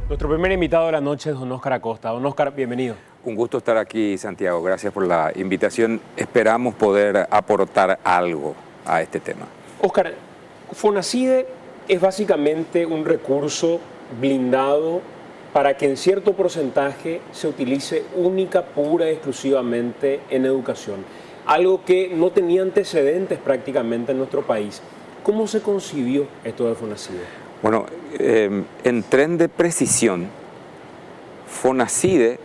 Nuestro primer invitado de la noche es don Óscar Acosta. Don Óscar, bienvenido. Un gusto estar aquí, Santiago. Gracias por la invitación. Esperamos poder aportar algo a este tema. Óscar, Fonacide es básicamente un recurso blindado para que en cierto porcentaje se utilice única, pura y exclusivamente en educación. Algo que no tenía antecedentes prácticamente en nuestro país. ¿Cómo se concibió esto de Fonacide? Bueno, en tren de precisión, Fonacide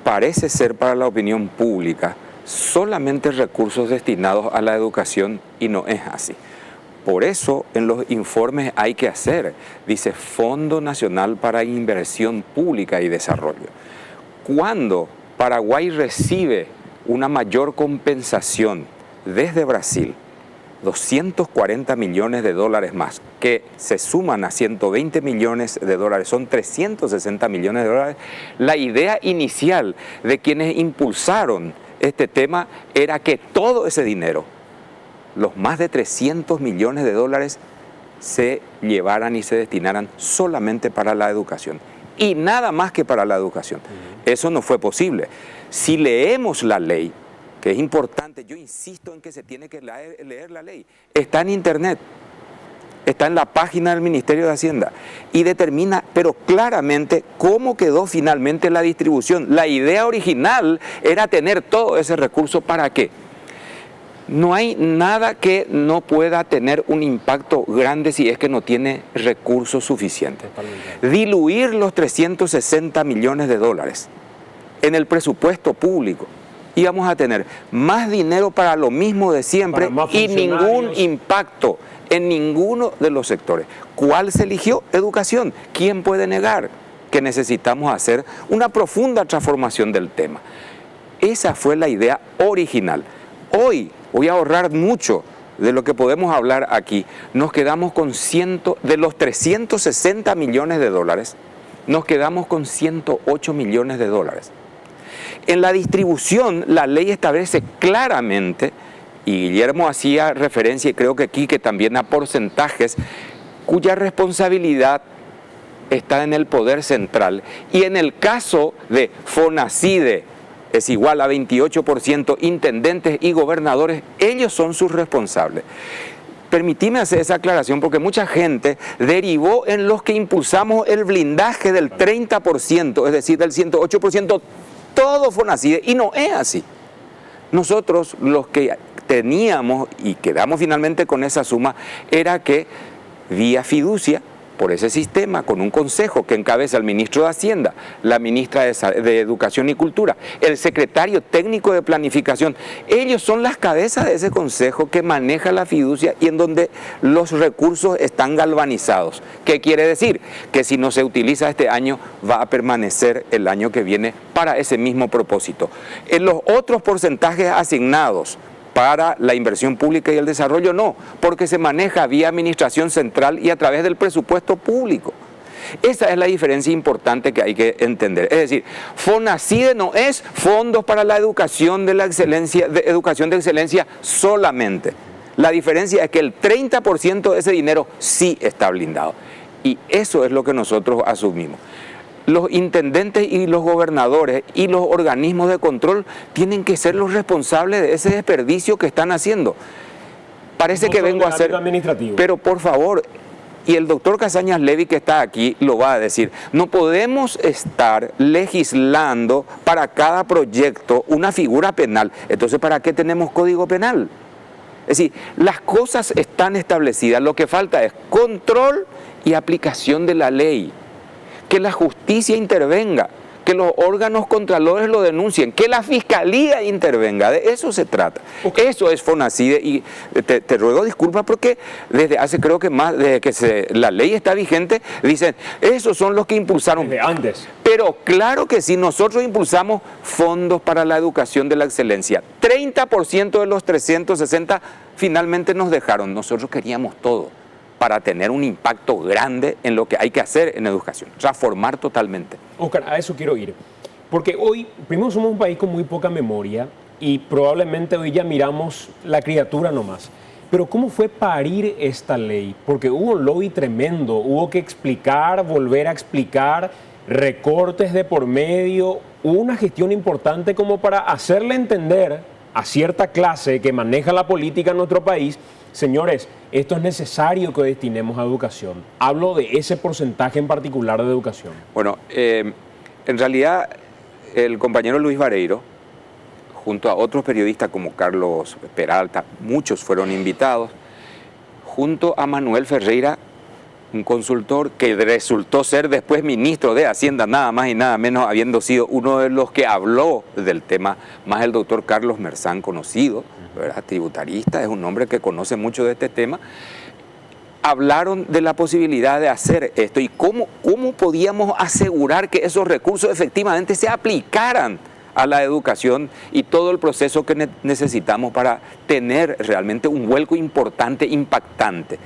parece ser para la opinión pública solamente recursos destinados a la educación y no es así. Por eso en los informes hay que hacer, dice Fondo Nacional para Inversión Pública y Desarrollo. Cuando Paraguay recibe una mayor compensación desde Brasil, 240 millones de dólares más, que se suman a 120 millones de dólares, son 360 millones de dólares. La idea inicial de quienes impulsaron este tema era que todo ese dinero, los más de 300 millones de dólares, se llevaran y se destinaran solamente para la educación. Y nada más que para la educación. Eso no fue posible. Si leemos la ley, que es importante, yo insisto en que se tiene que leer la ley. Está en internet, está en la página del Ministerio de Hacienda y determina, pero claramente, cómo quedó finalmente la distribución. La idea original era tener todo ese recurso, ¿para qué? No hay nada que no pueda tener un impacto grande si es que no tiene recursos suficientes. Diluir los 360 millones de dólares en el presupuesto público, íbamos a tener más dinero para lo mismo de siempre y ningún impacto en ninguno de los sectores. ¿Cuál se eligió? Educación. ¿Quién puede negar que necesitamos hacer una profunda transformación del tema? Esa fue la idea original. Hoy voy a ahorrar mucho de lo que podemos hablar aquí. Nos quedamos con de los 360 millones de dólares, nos quedamos con 108 millones de dólares. En la distribución, la ley establece claramente, y Guillermo hacía referencia, y creo que Quique también, a porcentajes cuya responsabilidad está en el poder central. Y en el caso de Fonacide, es igual a 28%, intendentes y gobernadores, ellos son sus responsables. Permitime hacer esa aclaración porque mucha gente derivó en los que impulsamos el blindaje del 30%, es decir, del 108%, todo Fonacide, y no es así. Nosotros los que teníamos y quedamos finalmente con esa suma era que vía fiducia, por ese sistema, con un consejo que encabeza el ministro de Hacienda, la ministra de Educación y Cultura, el secretario técnico de Planificación, ellos son las cabezas de ese consejo que maneja la fiducia y en donde los recursos están galvanizados. ¿Qué quiere decir? Que si no se utiliza este año, va a permanecer el año que viene para ese mismo propósito. En los otros porcentajes asignados para la inversión pública y el desarrollo no, porque se maneja vía administración central y a través del presupuesto público. Esa es la diferencia importante que hay que entender. Es decir, Fonacide no es fondos para la educación de la excelencia, de educación de excelencia solamente. La diferencia es que el 30% de ese dinero sí está blindado. Y eso es lo que nosotros asumimos. Los intendentes y los gobernadores y los organismos de control tienen que ser los responsables de ese desperdicio que están haciendo. Parece que vengo a hacer... Pero por favor, y el doctor Casañas Levy que está aquí lo va a decir, no podemos estar legislando para cada proyecto una figura penal. Entonces, ¿para qué tenemos código penal? Es decir, las cosas están establecidas, lo que falta es control y aplicación de la ley. Que la justicia intervenga, que los órganos contralores lo denuncien, que la fiscalía intervenga, de eso se trata. Okay. Eso es Fonacide y te ruego disculpas porque desde hace creo que más, desde que la ley está vigente, dicen, esos son los que impulsaron. Desde antes. Pero claro que sí, nosotros impulsamos fondos para la educación de la excelencia. 30% de los 360 finalmente nos dejaron, nosotros queríamos todo, para tener un impacto grande en lo que hay que hacer en educación, transformar totalmente. Óscar, a eso quiero ir, porque hoy, primero somos un país con muy poca memoria y probablemente hoy ya miramos la criatura nomás. Pero ¿cómo fue parir esta ley? Porque hubo un lobby tremendo, hubo que explicar, volver a explicar, recortes de por medio, hubo una gestión importante como para hacerle entender a cierta clase que maneja la política en nuestro país, señores, esto es necesario que destinemos a educación. Hablo de ese porcentaje en particular de educación. Bueno, en realidad el compañero Luis Vareiro, junto a otros periodistas como Carlos Peralta, muchos fueron invitados, junto a Manuel Ferreira, un consultor que resultó ser después ministro de Hacienda, nada más y nada menos, habiendo sido uno de los que habló del tema, más el doctor Carlos Merzán, conocido, ¿verdad? Tributarista, es un hombre que conoce mucho de este tema. Hablaron de la posibilidad de hacer esto y cómo podíamos asegurar que esos recursos efectivamente se aplicaran a la educación y todo el proceso que necesitamos para tener realmente un vuelco importante, impactante.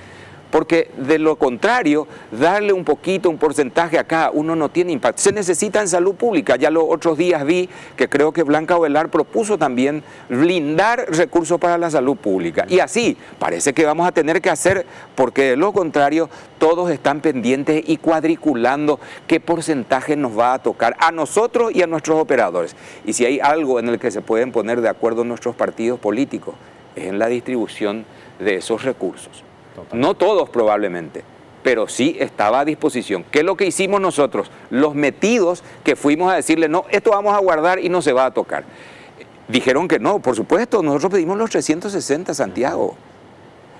Porque de lo contrario, darle un poquito, un porcentaje a cada uno no tiene impacto. Se necesita en salud pública. Ya los otros días vi que creo que Blanca Ovelar propuso también blindar recursos para la salud pública. Y así parece que vamos a tener que hacer, porque de lo contrario todos están pendientes y cuadriculando qué porcentaje nos va a tocar a nosotros y a nuestros operadores. Y si hay algo en el que se pueden poner de acuerdo nuestros partidos políticos, es en la distribución de esos recursos. No todos probablemente, pero sí estaba a disposición. ¿Qué es lo que hicimos nosotros? Los metidos que fuimos a decirle, no, esto vamos a guardar y no se va a tocar. Dijeron que no, por supuesto, nosotros pedimos los 360, Santiago.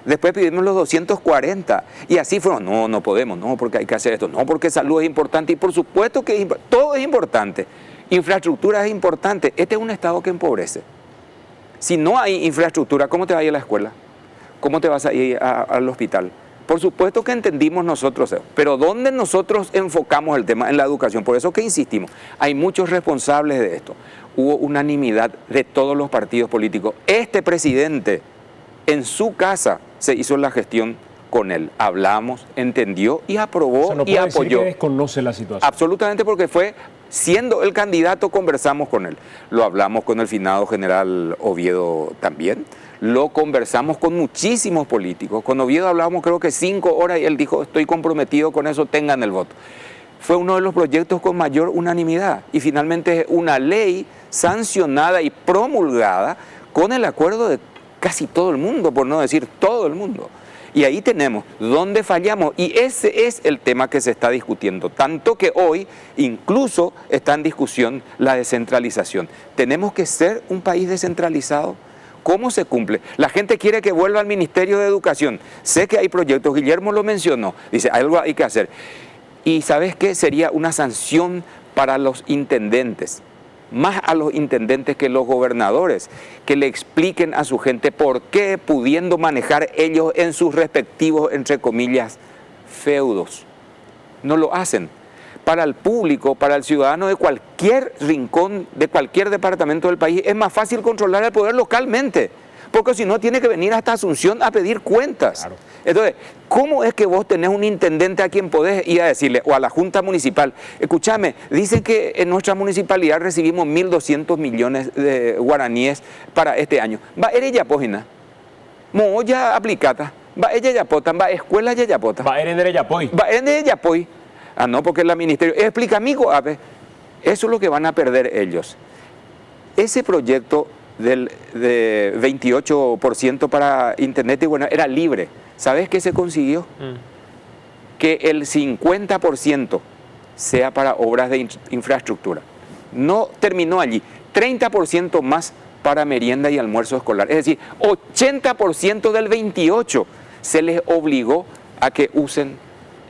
Después pedimos los 240 y así fueron, no podemos, no, porque hay que hacer esto, no, porque salud es importante y por supuesto que todo es importante. Infraestructura es importante. Este es un estado que empobrece. Si no hay infraestructura, ¿cómo te va a ir a la escuela? ¿Cómo te vas a ir al hospital? Por supuesto que entendimos nosotros, pero ¿dónde nosotros enfocamos el tema? En la educación. Por eso que insistimos, hay muchos responsables de esto. Hubo unanimidad de todos los partidos políticos. Este presidente, en su casa, se hizo la gestión con él. Hablamos, entendió y aprobó, o sea, no y apoyó. Decir que desconoce la situación. Absolutamente, porque fue, siendo el candidato, conversamos con él. Lo hablamos con el finado general Oviedo también. Lo conversamos con muchísimos políticos. Con Oviedo hablábamos creo que 5 horas y él dijo, estoy comprometido con eso, tengan el voto. Fue uno de los proyectos con mayor unanimidad y finalmente una ley sancionada y promulgada con el acuerdo de casi todo el mundo, por no decir todo el mundo. Y ahí tenemos dónde fallamos y ese es el tema que se está discutiendo, tanto que hoy incluso está en discusión la descentralización. ¿Tenemos que ser un país descentralizado? ¿Cómo se cumple? La gente quiere que vuelva al Ministerio de Educación. Sé que hay proyectos, Guillermo lo mencionó, dice, algo hay que hacer. Y ¿sabes qué? Sería una sanción para los intendentes, más a los intendentes que los gobernadores, que le expliquen a su gente por qué, pudiendo manejar ellos en sus respectivos, entre comillas, feudos, no lo hacen. Para el público, para el ciudadano de cualquier rincón, de cualquier departamento del país, es más fácil controlar el poder localmente, porque si no tiene que venir hasta Asunción a pedir cuentas. Claro. Entonces, ¿cómo es que vos tenés un intendente a quien podés ir a decirle, o a la Junta Municipal, escúchame, dicen que en nuestra municipalidad recibimos 1.200 millones de guaraníes para este año? Va ella pógina, moya aplicata, va ella yapotan, va escuela ya yapota. Va ere yapoy. Va ere yapoy. Ah, no, porque la ministerio, explica amigo, a ver, eso es lo que van a perder ellos. Ese proyecto de 28% para internet, y bueno, era libre. ¿Sabes qué se consiguió? Que el 50% sea para obras de infraestructura. No terminó allí. 30% más para merienda y almuerzo escolar. Es decir, 80% del 28% se les obligó a que usen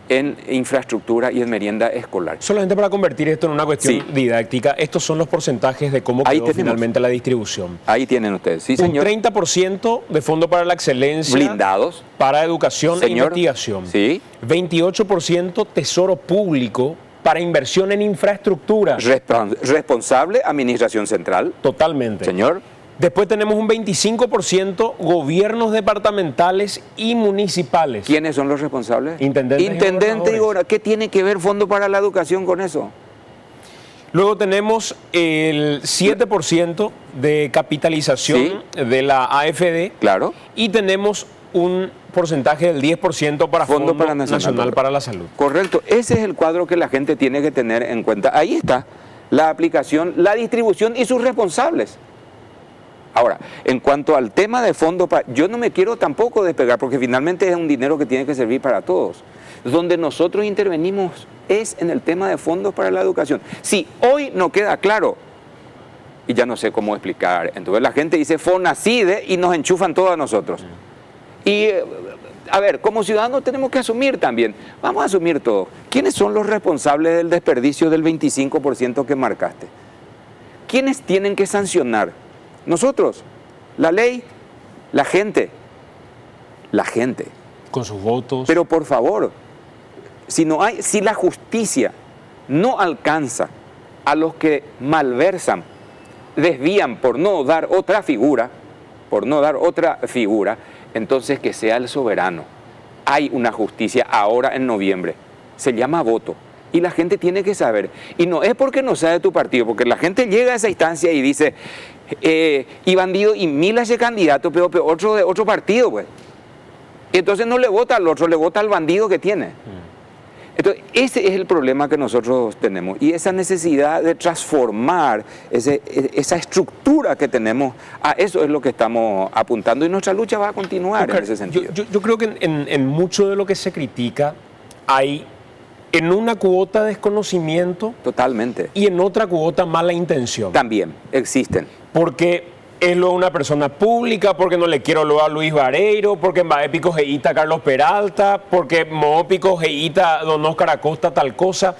en infraestructura y en merienda escolar. Solamente para convertir esto en una cuestión didáctica, estos son los porcentajes de cómo quedó finalmente la distribución. Ahí tienen ustedes, sí señor. Un 30% de Fondo para la Excelencia. Blindados. Para educación e investigación. Sí. 28% Tesoro Público para inversión en infraestructura. Responsable, Administración Central. Totalmente. Señor. Después tenemos un 25% gobiernos departamentales y municipales. ¿Quiénes son los responsables? Intendentes y gobernadores. ¿Qué tiene que ver Fondo para la Educación con eso? Luego tenemos el 7% de capitalización de la AFD. Claro. Y tenemos un porcentaje del 10% para Fondo Nacional para la Salud. Correcto, ese es el cuadro que la gente tiene que tener en cuenta. Ahí está la aplicación, la distribución y sus responsables. Ahora, en cuanto al tema de fondo, yo no me quiero tampoco despegar, porque finalmente es un dinero que tiene que servir para todos. Donde nosotros intervenimos es en el tema de fondos para la educación. Si hoy no queda claro, y ya no sé cómo explicar, entonces la gente dice Fonacide y nos enchufan todos a nosotros. Y, a ver, como ciudadanos tenemos que asumir también, vamos a asumir todo. ¿Quiénes son los responsables del desperdicio del 25% que marcaste? ¿Quiénes tienen que sancionar? Nosotros, la ley, la gente. Con sus votos. Pero por favor, si la justicia no alcanza a los que malversan, desvían por no dar otra figura, entonces que sea el soberano. Hay una justicia ahora en noviembre, se llama voto. Y la gente tiene que saber. Y no es porque no sea de tu partido, porque la gente llega a esa instancia y dice, y bandido y miles de candidatos, pero otro de otro partido, pues. Y entonces no le vota al otro, le vota al bandido que tiene. Entonces, ese es el problema que nosotros tenemos. Y esa necesidad de transformar esa estructura que tenemos, a eso es lo que estamos apuntando. Y nuestra lucha va a continuar en ese sentido. Yo creo que en mucho de lo que se critica hay en una cuota desconocimiento. Totalmente. Y en otra cuota mala intención. También existen. Porque es luego una persona pública, porque no le quiero luego a Luis Vareiro, porque Maépico Geita Carlos Peralta, porque Moópico Geita Don Óscar Acosta tal cosa.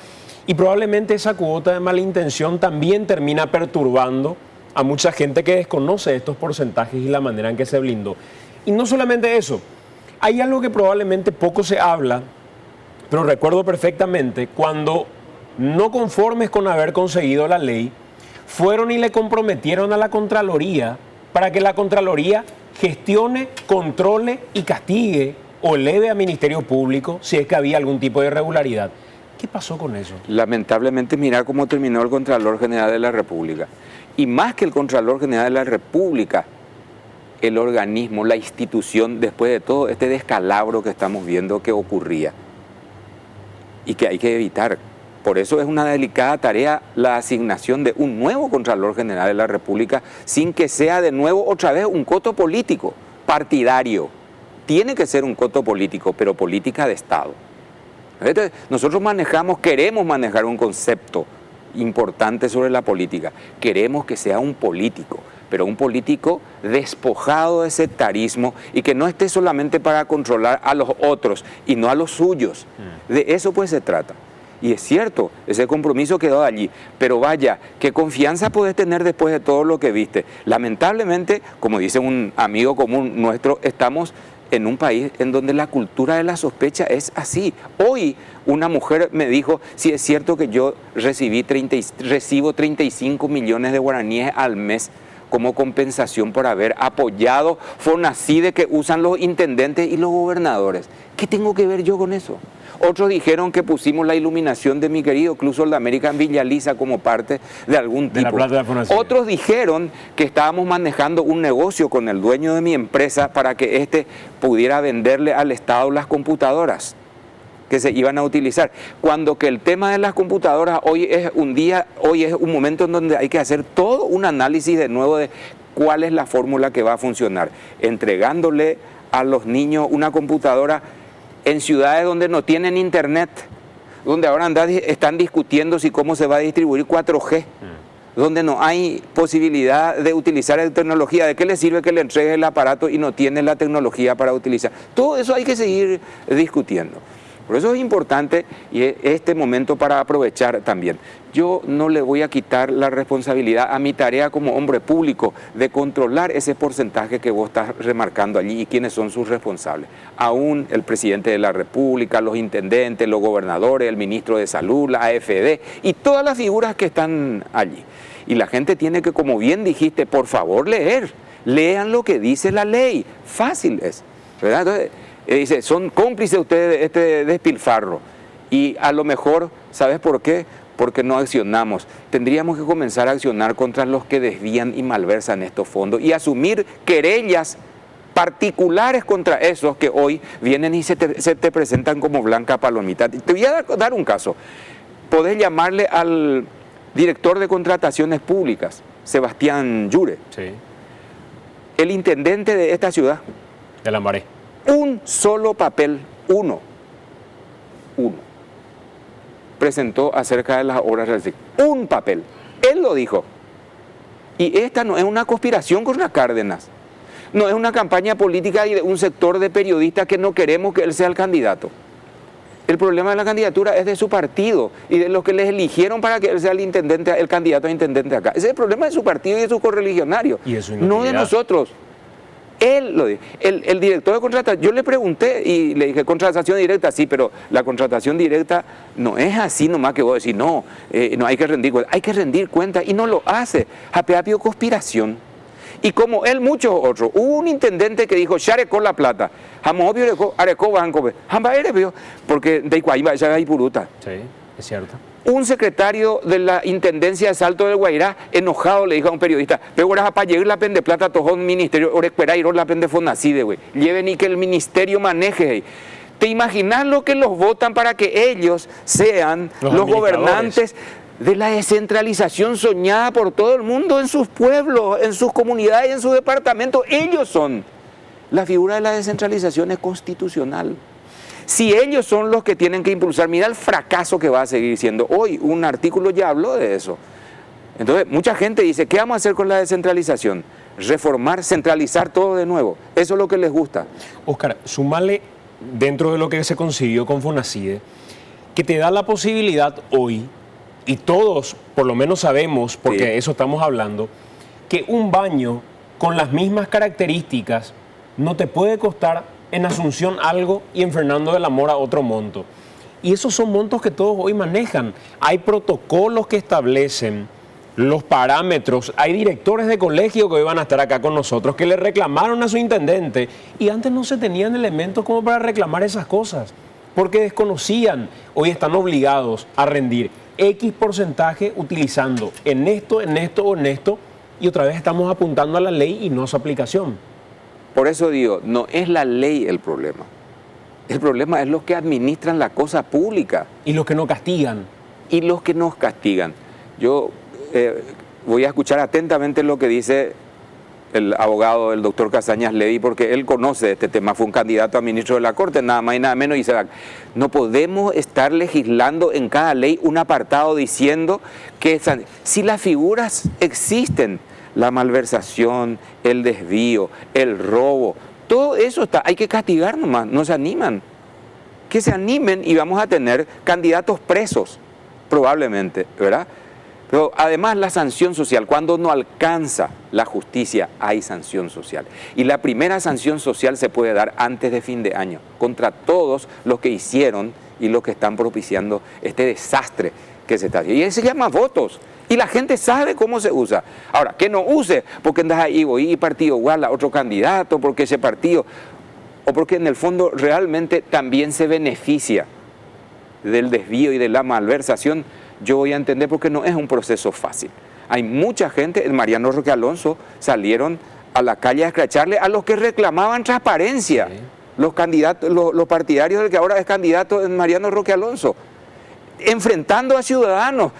Y probablemente esa cuota de mala intención también termina perturbando a mucha gente que desconoce estos porcentajes y la manera en que se blindó. Y no solamente eso, hay algo que probablemente poco se habla, pero recuerdo perfectamente cuando, no conformes con haber conseguido la ley, fueron y le comprometieron a la Contraloría para que la Contraloría gestione, controle y castigue o eleve a Ministerio Público si es que había algún tipo de irregularidad. ¿Qué pasó con eso? Lamentablemente, mirar cómo terminó el Contralor General de la República. Y más que el Contralor General de la República, el organismo, la institución, después de todo este descalabro que estamos viendo que ocurría y que hay que evitar. Por eso es una delicada tarea la asignación de un nuevo Contralor General de la República, sin que sea de nuevo otra vez un coto político, partidario. Tiene que ser un coto político, pero política de Estado. Entonces, nosotros queremos manejar un concepto importante sobre la política. Queremos que sea un político, pero un político despojado de sectarismo y que no esté solamente para controlar a los otros y no a los suyos. De eso pues se trata. Y es cierto, ese compromiso quedó allí, pero vaya, ¿qué confianza podés tener después de todo lo que viste? Lamentablemente, como dice un amigo común nuestro, estamos en un país en donde la cultura de la sospecha es así. Hoy una mujer me dijo, si es cierto que yo recibo 35 millones de guaraníes al mes como compensación por haber apoyado Fonacide que usan los intendentes y los gobernadores. ¿Qué tengo que ver yo con eso? Otros dijeron que pusimos la iluminación de mi querido Club Sol de América en Villa Lisa como parte de algún tipo. De la plata de Fonacide. Otros dijeron que estábamos manejando un negocio con el dueño de mi empresa para que éste pudiera venderle al Estado las computadoras que se iban a utilizar. Cuando que el tema de las computadoras hoy es un momento en donde hay que hacer todo un análisis de nuevo de cuál es la fórmula que va a funcionar. Entregándole a los niños una computadora en ciudades donde no tienen internet, donde ahora están discutiendo si cómo se va a distribuir 4G, donde no hay posibilidad de utilizar la tecnología. ¿De qué le sirve que le entregue el aparato y no tiene la tecnología para utilizar? Todo eso hay que seguir discutiendo. Por eso es importante y este momento para aprovechar también. Yo no le voy a quitar la responsabilidad a mi tarea como hombre público de controlar ese porcentaje que vos estás remarcando allí y quiénes son sus responsables. Aún el presidente de la República, los intendentes, los gobernadores, el ministro de Salud, la AFD y todas las figuras que están allí. Y la gente tiene que, como bien dijiste, por favor lean lo que dice la ley. Fácil es, ¿verdad? Entonces, dice, son cómplices ustedes de este despilfarro. Y a lo mejor, ¿sabes por qué? Porque no accionamos. Tendríamos que comenzar a accionar contra los que desvían y malversan estos fondos y asumir querellas particulares contra esos que hoy vienen y se te presentan como blanca palomita. Te voy a dar un caso. Podés llamarle al director de contrataciones públicas, Sebastián Llure, Sí, el intendente de esta ciudad. de Lambaré. Un solo papel, uno, presentó acerca de las obras del SIC. Un papel. Él lo dijo. Y esta no es una conspiración contra Cárdenas. No es una campaña política y de un sector de periodistas que no queremos que él sea el candidato. El problema de la candidatura es de su partido y de los que les eligieron para que él sea el intendente, el candidato a intendente acá. Ese es el problema de su partido y de sus correligionarios, no de nosotros. Él lo dijo. El director de contratación, yo le pregunté y le dije, contratación directa, sí, pero la contratación directa no es así nomás que vos decís, no hay que rendir cuenta. Hay que rendir cuenta y no lo hace. Hapeapio conspiración. Y como él, muchos otros. Hubo un intendente que dijo, ya arecó la plata. Jamobio arecó banco. Jamba erebio, porque de Iguaimba ya hay puruta. Sí, es cierto. Un secretario de la Intendencia de Salto del Guairá, enojado, le dijo a un periodista, pero ahora para llegar la pende plata, todo un ministerio, ahora espera ir la pende fonacide, güey. Lleven y que el ministerio maneje. ¿Te imaginas lo que los votan para que ellos sean los gobernantes de la descentralización soñada por todo el mundo en sus pueblos, en sus comunidades y en sus departamentos? Ellos son. La figura de la descentralización es constitucional. Si ellos son los que tienen que impulsar, mira el fracaso que va a seguir siendo. Hoy un artículo ya habló de eso. Entonces, mucha gente dice, ¿qué vamos a hacer con la descentralización? Reformar, centralizar todo de nuevo. Eso es lo que les gusta. Óscar, sumale dentro de lo que se consiguió con Fonacide, que te da la posibilidad hoy, y todos por lo menos sabemos, porque de eso estamos hablando, que un baño con las mismas características no te puede costar en Asunción algo y en Fernando de la Mora otro monto. Y esos son montos que todos hoy manejan. Hay protocolos que establecen los parámetros. Hay directores de colegio que hoy van a estar acá con nosotros que le reclamaron a su intendente y antes no se tenían elementos como para reclamar esas cosas porque desconocían. Hoy están obligados a rendir X porcentaje utilizando en esto o en esto y otra vez estamos apuntando a la ley y no a su aplicación. Por eso digo, no es la ley el problema. El problema es los que administran la cosa pública. Y los que no castigan. Y los que nos castigan. Yo voy a escuchar atentamente lo que dice el abogado, el doctor Casañas Levy, porque él conoce este tema, fue un candidato a ministro de la Corte, nada más y nada menos, y dice, no podemos estar legislando en cada ley un apartado diciendo que si las figuras existen, la malversación, el desvío, el robo, todo eso está, hay que castigar nomás, no se animan. Que se animen y vamos a tener candidatos presos, probablemente, ¿verdad? Pero además la sanción social, cuando no alcanza la justicia, hay sanción social. Y la primera sanción social se puede dar antes de fin de año, contra todos los que hicieron y los que están propiciando este desastre que se está haciendo. Y eso se llama votos. Y la gente sabe cómo se usa. Ahora, que no use, porque andas ahí, voy partido igual a otro candidato, porque ese partido, o porque en el fondo realmente también se beneficia del desvío y de la malversación, yo voy a entender porque no es un proceso fácil. Hay mucha gente, el Mariano Roque Alonso, salieron a la calle a escracharle a los que reclamaban transparencia. Sí. Los candidatos, los partidarios del que ahora es candidato Mariano Roque Alonso, enfrentando a ciudadanos.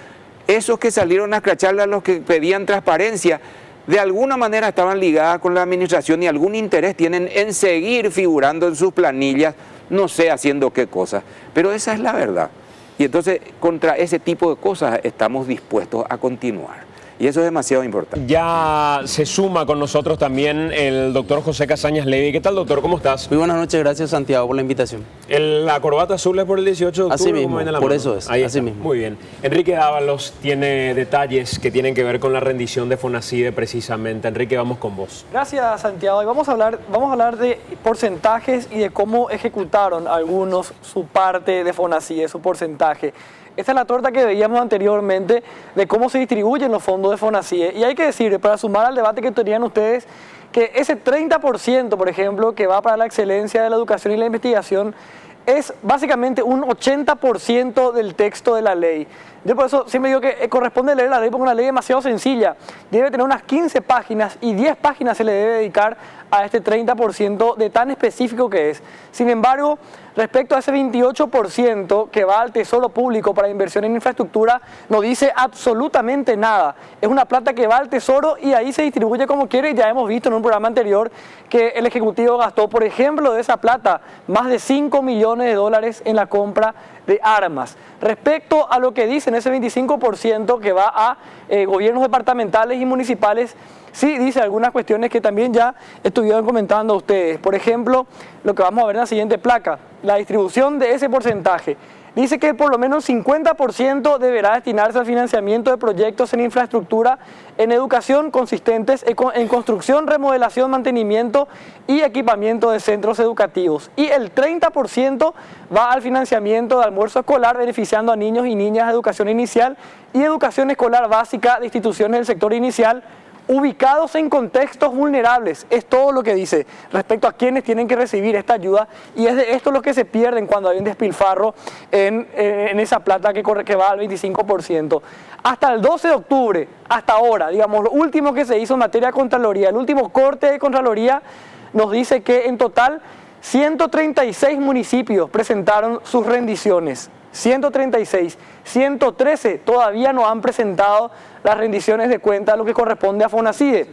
Esos que salieron a escracharle a los que pedían transparencia, de alguna manera estaban ligadas con la administración y algún interés tienen en seguir figurando en sus planillas, no sé haciendo qué cosas, pero esa es la verdad. Y entonces contra ese tipo de cosas estamos dispuestos a continuar. Y eso es demasiado importante. Ya se suma con nosotros también el doctor José Casañas Levy. ¿Qué tal, doctor? ¿Cómo estás? Muy buenas noches, gracias Santiago por la invitación. La corbata azul es por el 18 de octubre. Así mismo, por eso es. Ahí así está. mismo. Muy bien. Enrique Dávalos tiene detalles que tienen que ver con la rendición de Fonacide precisamente. Enrique, vamos con vos. Gracias, Santiago. Y vamos a hablar de porcentajes y de cómo ejecutaron algunos su parte de Fonacide, su porcentaje. Esta es la torta que veíamos anteriormente de cómo se distribuyen los fondos de Fonacide. Y hay que decir, para sumar al debate que tenían ustedes, que ese 30%, por ejemplo, que va para la excelencia de la educación y la investigación, es básicamente un 80% del texto de la ley. Yo por eso siempre digo que corresponde leer la ley porque es una ley demasiado sencilla. Debe tener unas 15 páginas y 10 páginas se le debe dedicar a este 30% de tan específico que es. Sin embargo, respecto a ese 28% que va al Tesoro Público para inversión en infraestructura, no dice absolutamente nada. Es una plata que va al Tesoro y ahí se distribuye como quiere. Y ya hemos visto en un programa anterior que el Ejecutivo gastó, por ejemplo, de esa plata, más de 5 millones de dólares en la compra de armas. Respecto a lo que dicen, ese 25% que va a gobiernos departamentales y municipales, sí dice algunas cuestiones que también ya estuvieron comentando ustedes. Por ejemplo, lo que vamos a ver en la siguiente placa, la distribución de ese porcentaje. Dice que por lo menos 50% deberá destinarse al financiamiento de proyectos en infraestructura, en educación consistentes en construcción, remodelación, mantenimiento y equipamiento de centros educativos. Y el 30% va al financiamiento de almuerzo escolar, beneficiando a niños y niñas de educación inicial y educación escolar básica de instituciones del sector inicial, ubicados en contextos vulnerables. Es todo lo que dice respecto a quienes tienen que recibir esta ayuda, y es de esto lo que se pierden cuando hay un despilfarro en esa plata que va al 25%. Hasta el 12 de octubre, hasta ahora, digamos, lo último que se hizo en materia de Contraloría, el último corte de Contraloría nos dice que en total 136 municipios presentaron sus rendiciones. 136, 113 todavía no han presentado las rendiciones de cuentas, lo que corresponde a FONACIDE.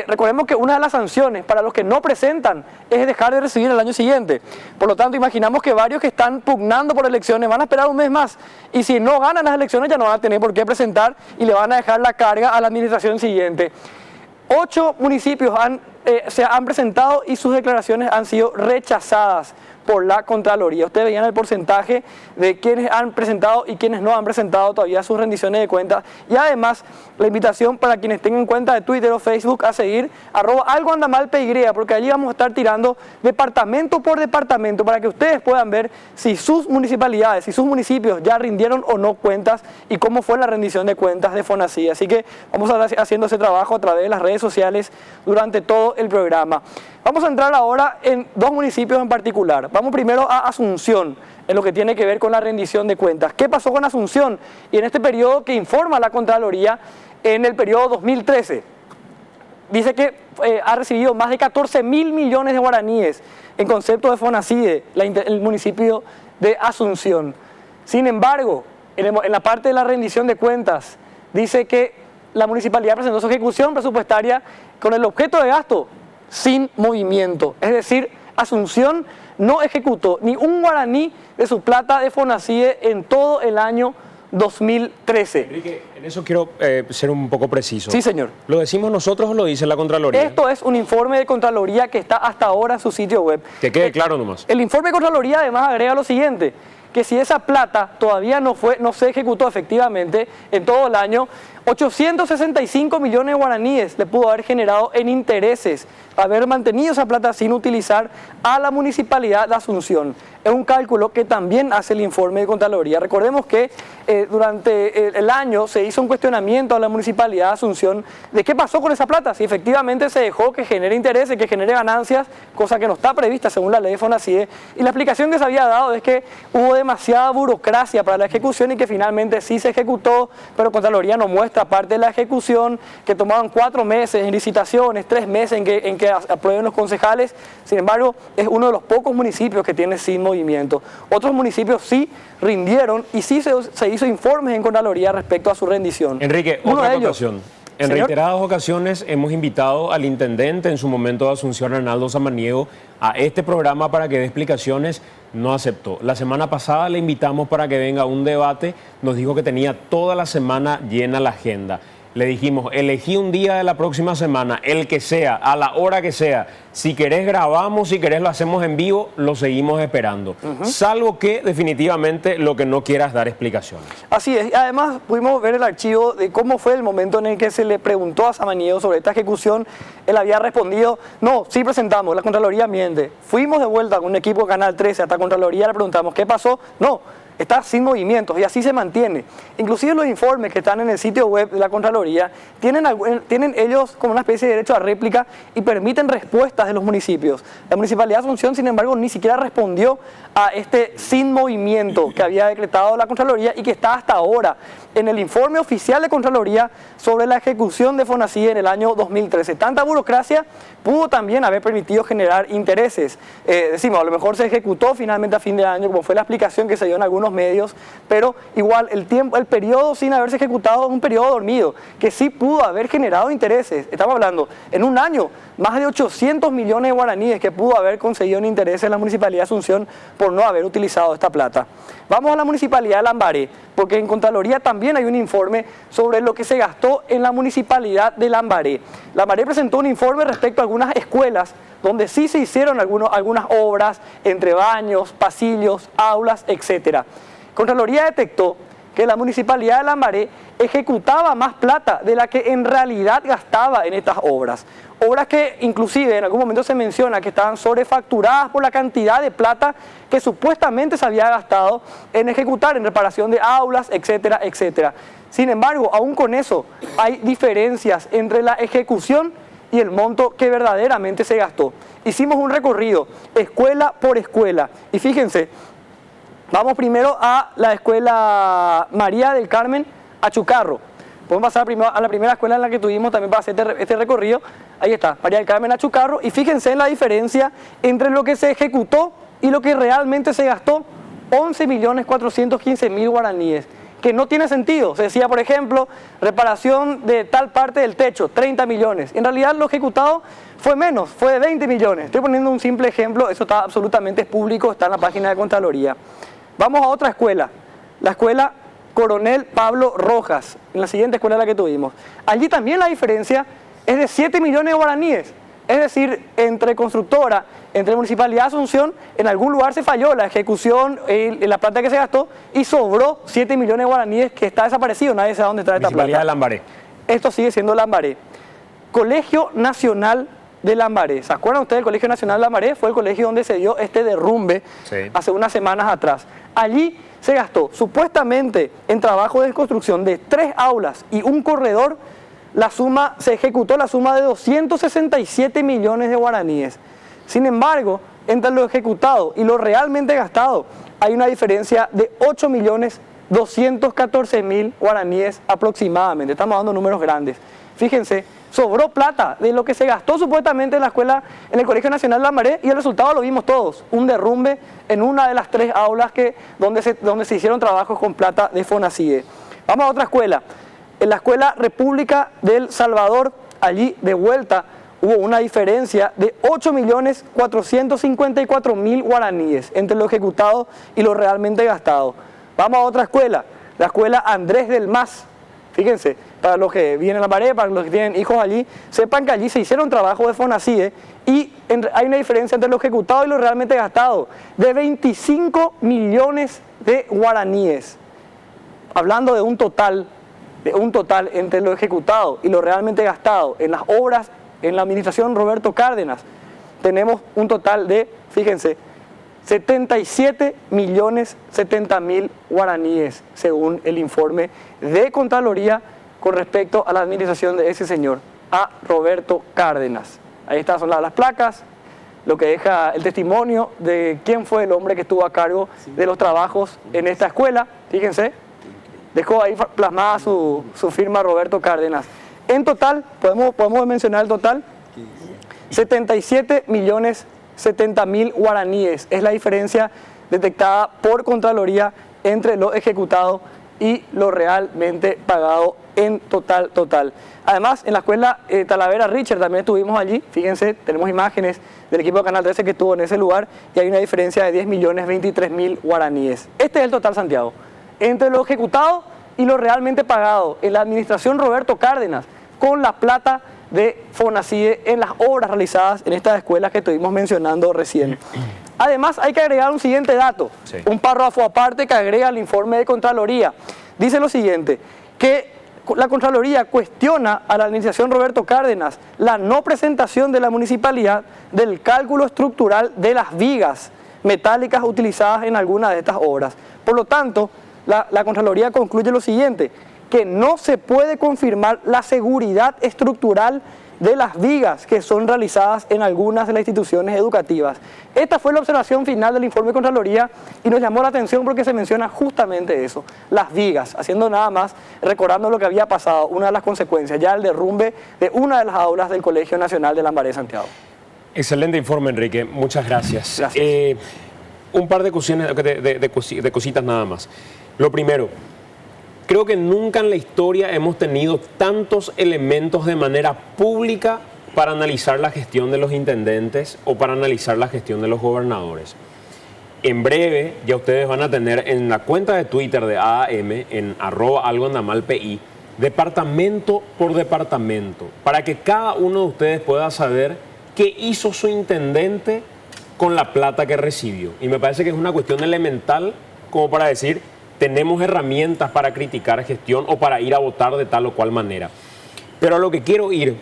Recordemos que una de las sanciones para los que no presentan es dejar de recibir el año siguiente. Por lo tanto, imaginamos que varios que están pugnando por elecciones van a esperar un mes más, y si no ganan las elecciones ya no van a tener por qué presentar y le van a dejar la carga a la administración siguiente. 8 municipios se han presentado y sus declaraciones han sido rechazadas por la Contraloría. Ustedes veían el porcentaje de quienes han presentado y quienes no han presentado todavía sus rendiciones de cuentas. Y además, la invitación para quienes tengan cuenta de Twitter o Facebook a seguir @algoandamalpy, porque allí vamos a estar tirando departamento por departamento para que ustedes puedan ver si sus municipalidades, si sus municipios ya rindieron o no cuentas y cómo fue la rendición de cuentas de FONACIDE. Así que vamos a estar haciendo ese trabajo a través de las redes sociales durante todo el programa. Vamos a entrar ahora en 2 municipios en particular. Vamos primero a Asunción, en lo que tiene que ver con la rendición de cuentas. ¿Qué pasó con Asunción? Y en este periodo que informa la Contraloría, en el periodo 2013, dice que ha recibido más de 14.000 millones de guaraníes en concepto de FONACIDE, el municipio de Asunción. Sin embargo, en la parte de la rendición de cuentas, dice que la municipalidad presentó su ejecución presupuestaria con el objeto de gasto sin movimiento. Es decir, Asunción no ejecutó ni un guaraní de su plata de FONACIDE en todo el año 2013. Enrique, en eso quiero ser un poco preciso. Sí, señor. ¿Lo decimos nosotros o lo dice la Contraloría? Esto es un informe de Contraloría que está hasta ahora en su sitio web. Que quede claro nomás. El informe de Contraloría además agrega lo siguiente, que si esa plata todavía no se ejecutó efectivamente en todo el año, 865 millones de guaraníes le pudo haber generado en intereses haber mantenido esa plata sin utilizar a la municipalidad de Asunción. Es un cálculo que también hace el informe de Contraloría. Recordemos que durante el año se hizo un cuestionamiento a la municipalidad de Asunción de qué pasó con esa plata, si efectivamente se dejó que genere intereses, que genere ganancias, cosa que no está prevista según la ley de FONACIDE. Y la explicación que se había dado es que hubo demasiada burocracia para la ejecución y que finalmente sí se ejecutó, pero Contraloría no muestra parte de la ejecución, que tomaban 4 meses en licitaciones, 3 meses en que aprueben los concejales. Sin embargo, es uno de los pocos municipios que tiene sin movimiento. Otros municipios sí rindieron y sí se hizo informes en Contraloría respecto a su rendición. Enrique, otra acotación. En reiteradas ocasiones hemos invitado al intendente en su momento de Asunción, Arnaldo Samaniego, a este programa para que dé explicaciones. No aceptó. La semana pasada le invitamos para que venga a un debate. Nos dijo que tenía toda la semana llena la agenda. Le dijimos, elegí un día de la próxima semana, el que sea, a la hora que sea. Si querés grabamos, si querés lo hacemos en vivo, lo seguimos esperando. Salvo que definitivamente lo que no quieras dar explicaciones. Así es. Además pudimos ver el archivo de cómo fue el momento en el que se le preguntó a Samaniego sobre esta ejecución. Él había respondido, no, sí presentamos, la Contraloría miente. Fuimos de vuelta con un equipo de Canal 13 hasta Contraloría, le preguntamos, ¿qué pasó? No. está sin movimientos y así se mantiene. Inclusive los informes que están en el sitio web de la Contraloría tienen ellos como una especie de derecho a réplica y permiten respuestas de los municipios. La Municipalidad de Asunción, sin embargo, ni siquiera respondió a este sin movimiento que había decretado la Contraloría y que está hasta ahora en el informe oficial de Contraloría sobre la ejecución de FONACIDE en el año 2013. Tanta burocracia pudo también haber permitido generar intereses. Decimos, a lo mejor se ejecutó finalmente a fin de año, como fue la explicación que se dio en algunos medios, pero igual el periodo sin haberse ejecutado es un periodo dormido, que sí pudo haber generado intereses. Estamos hablando, en un año, más de 800 millones de guaraníes que pudo haber conseguido en intereses la Municipalidad de Asunción por no haber utilizado esta plata. Vamos a la Municipalidad de Lambaré, porque en Contraloría también hay un informe sobre lo que se gastó en la Municipalidad de Lambaré. Lambaré presentó un informe respecto a algunas escuelas donde sí se hicieron algunas obras entre baños, pasillos, aulas, etc. Contraloría detectó que la Municipalidad de Lambaré ejecutaba más plata de la que en realidad gastaba en estas obras. Obras que inclusive en algún momento se menciona que estaban sobrefacturadas por la cantidad de plata que supuestamente se había gastado en ejecutar, en reparación de aulas, etcétera, etcétera. Sin embargo, aún con eso hay diferencias entre la ejecución y el monto que verdaderamente se gastó. Hicimos un recorrido escuela por escuela y fíjense, vamos primero a la escuela María del Carmen Achucarro. Podemos pasar primero a la primera escuela en la que tuvimos también para hacer este recorrido. Ahí está, María del Carmen Achucarro. Y fíjense en la diferencia entre lo que se ejecutó y lo que realmente se gastó, 11.415.000 guaraníes. Que no tiene sentido. Se decía, por ejemplo, reparación de tal parte del techo, 30 millones. En realidad lo ejecutado fue menos, fue de 20 millones. Estoy poniendo un simple ejemplo, eso está absolutamente público, está en la página de Contraloría. Vamos a otra escuela, la escuela Coronel Pablo Rojas, en la siguiente escuela en la que tuvimos. Allí también la diferencia es de 7 millones de guaraníes. Es decir, entre constructora, entre Municipalidad de Asunción, en algún lugar se falló la ejecución, la plata que se gastó, y sobró 7 millones de guaraníes que está desaparecido, nadie sabe dónde está esta plata. Municipalidad de Lambaré. Esto sigue siendo Lambaré. Colegio Nacional de Lambaré. ¿Se acuerdan ustedes del Colegio Nacional de Lambaré? Fue el colegio donde se dio este derrumbe hace unas semanas atrás. Allí se gastó supuestamente en trabajo de construcción de 3 aulas y un corredor, se ejecutó la suma de 267 millones de guaraníes. Sin embargo, entre lo ejecutado y lo realmente gastado hay una diferencia de 8.214.000 guaraníes aproximadamente. Estamos dando números grandes. Fíjense, sobró plata de lo que se gastó supuestamente en la escuela, en el Colegio Nacional de Lambaré, y el resultado lo vimos todos, un derrumbe en una de las 3 aulas donde se hicieron trabajos con plata de FONACIDE. Vamos a otra escuela, en la Escuela República del Salvador, allí de vuelta hubo una diferencia de 8.454.000 guaraníes entre lo ejecutado y lo realmente gastado. Vamos a otra escuela, la Escuela Andrés del Mas. Fíjense, para los que vienen a Lambaré, para los que tienen hijos allí, sepan que allí se hicieron trabajos de FONACIDE y hay una diferencia entre lo ejecutado y lo realmente gastado de 25 millones de guaraníes. Hablando de un total entre lo ejecutado y lo realmente gastado en las obras en la administración Roberto Cárdenas, tenemos un total de, fíjense, 77.070.000 guaraníes, según el informe de Contraloría con respecto a la administración de ese señor, a Roberto Cárdenas. Ahí están son las placas, lo que deja el testimonio de quién fue el hombre que estuvo a cargo de los trabajos en esta escuela. Fíjense, dejó ahí plasmada su firma Roberto Cárdenas. En total, podemos mencionar el total, 77.070.000 guaraníes es la diferencia detectada por Contraloría entre lo ejecutado y lo realmente pagado en total. Además, en la escuela Talavera Richard también estuvimos allí, fíjense, tenemos imágenes del equipo de Canal 13 que estuvo en ese lugar y hay una diferencia de 10.023.000 guaraníes. Este es el total, Santiago, entre lo ejecutado y lo realmente pagado en la administración Roberto Cárdenas, con la plata de FONACIDE en las obras realizadas en estas escuelas que estuvimos mencionando recién. Además, hay que agregar un siguiente dato, un párrafo aparte que agrega el informe de Contraloría. Dice lo siguiente, que la Contraloría cuestiona a la administración Roberto Cárdenas la no presentación de la municipalidad del cálculo estructural de las vigas metálicas utilizadas en alguna de estas obras. Por lo tanto, la Contraloría concluye lo siguiente, que no se puede confirmar la seguridad estructural de las vigas que son realizadas en algunas de las instituciones educativas. Esta fue la observación final del informe de Contraloría y nos llamó la atención porque se menciona justamente eso, las vigas, haciendo nada más, recordando lo que había pasado, una de las consecuencias, ya el derrumbe de una de las aulas del Colegio Nacional de Lambaré, Santiago. Excelente informe, Enrique, muchas gracias. Un par de cositas nada más. Lo primero, creo que nunca en la historia hemos tenido tantos elementos de manera pública para analizar la gestión de los intendentes o para analizar la gestión de los gobernadores. En breve ya ustedes van a tener en la cuenta de Twitter de AAM, en @algoandamalpi, departamento por departamento, para que cada uno de ustedes pueda saber qué hizo su intendente con la plata que recibió. Y me parece que es una cuestión elemental como para decir, tenemos herramientas para criticar gestión o para ir a votar de tal o cual manera. Pero a lo que quiero ir,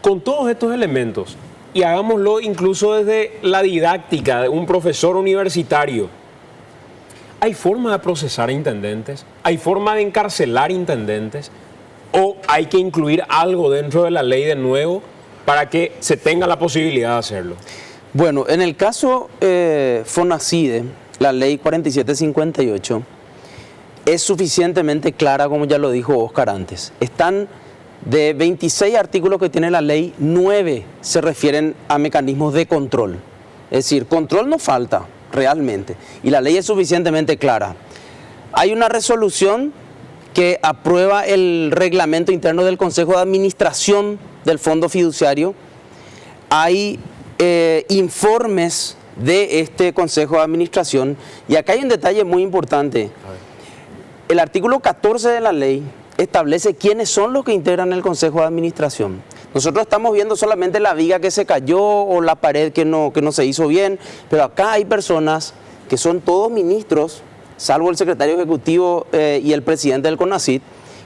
con todos estos elementos, y hagámoslo incluso desde la didáctica de un profesor universitario, ¿hay forma de procesar a intendentes? ¿Hay forma de encarcelar intendentes? ¿O hay que incluir algo dentro de la ley de nuevo para que se tenga la posibilidad de hacerlo? Bueno, en el caso Fonacide, la ley 4758 es suficientemente clara, como ya lo dijo Oscar antes. Están de 26 artículos que tiene la ley, 9 se refieren a mecanismos de control. Es decir, control no falta realmente y la ley es suficientemente clara. Hay una resolución que aprueba el reglamento interno del Consejo de Administración del Fondo Fiduciario. Hay informes de este Consejo de Administración y acá hay un detalle muy importante. El artículo 14 de la ley establece quiénes son los que integran el Consejo de Administración. Nosotros estamos viendo solamente la viga que se cayó o la pared que no se hizo bien, pero acá hay personas que son todos ministros, salvo el secretario ejecutivo y el presidente del CONACYT,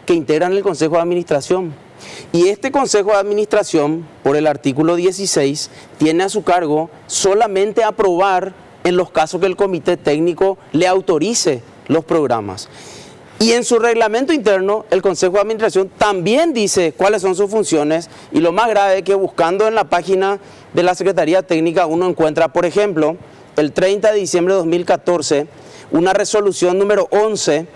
que integran el Consejo de Administración. Y este Consejo de Administración, por el artículo 16, tiene a su cargo solamente aprobar en los casos que el comité técnico le autorice los programas. Y en su reglamento interno, el Consejo de Administración también dice cuáles son sus funciones y lo más grave es que buscando en la página de la Secretaría Técnica uno encuentra, por ejemplo, el 30 de diciembre de 2014, una resolución número 11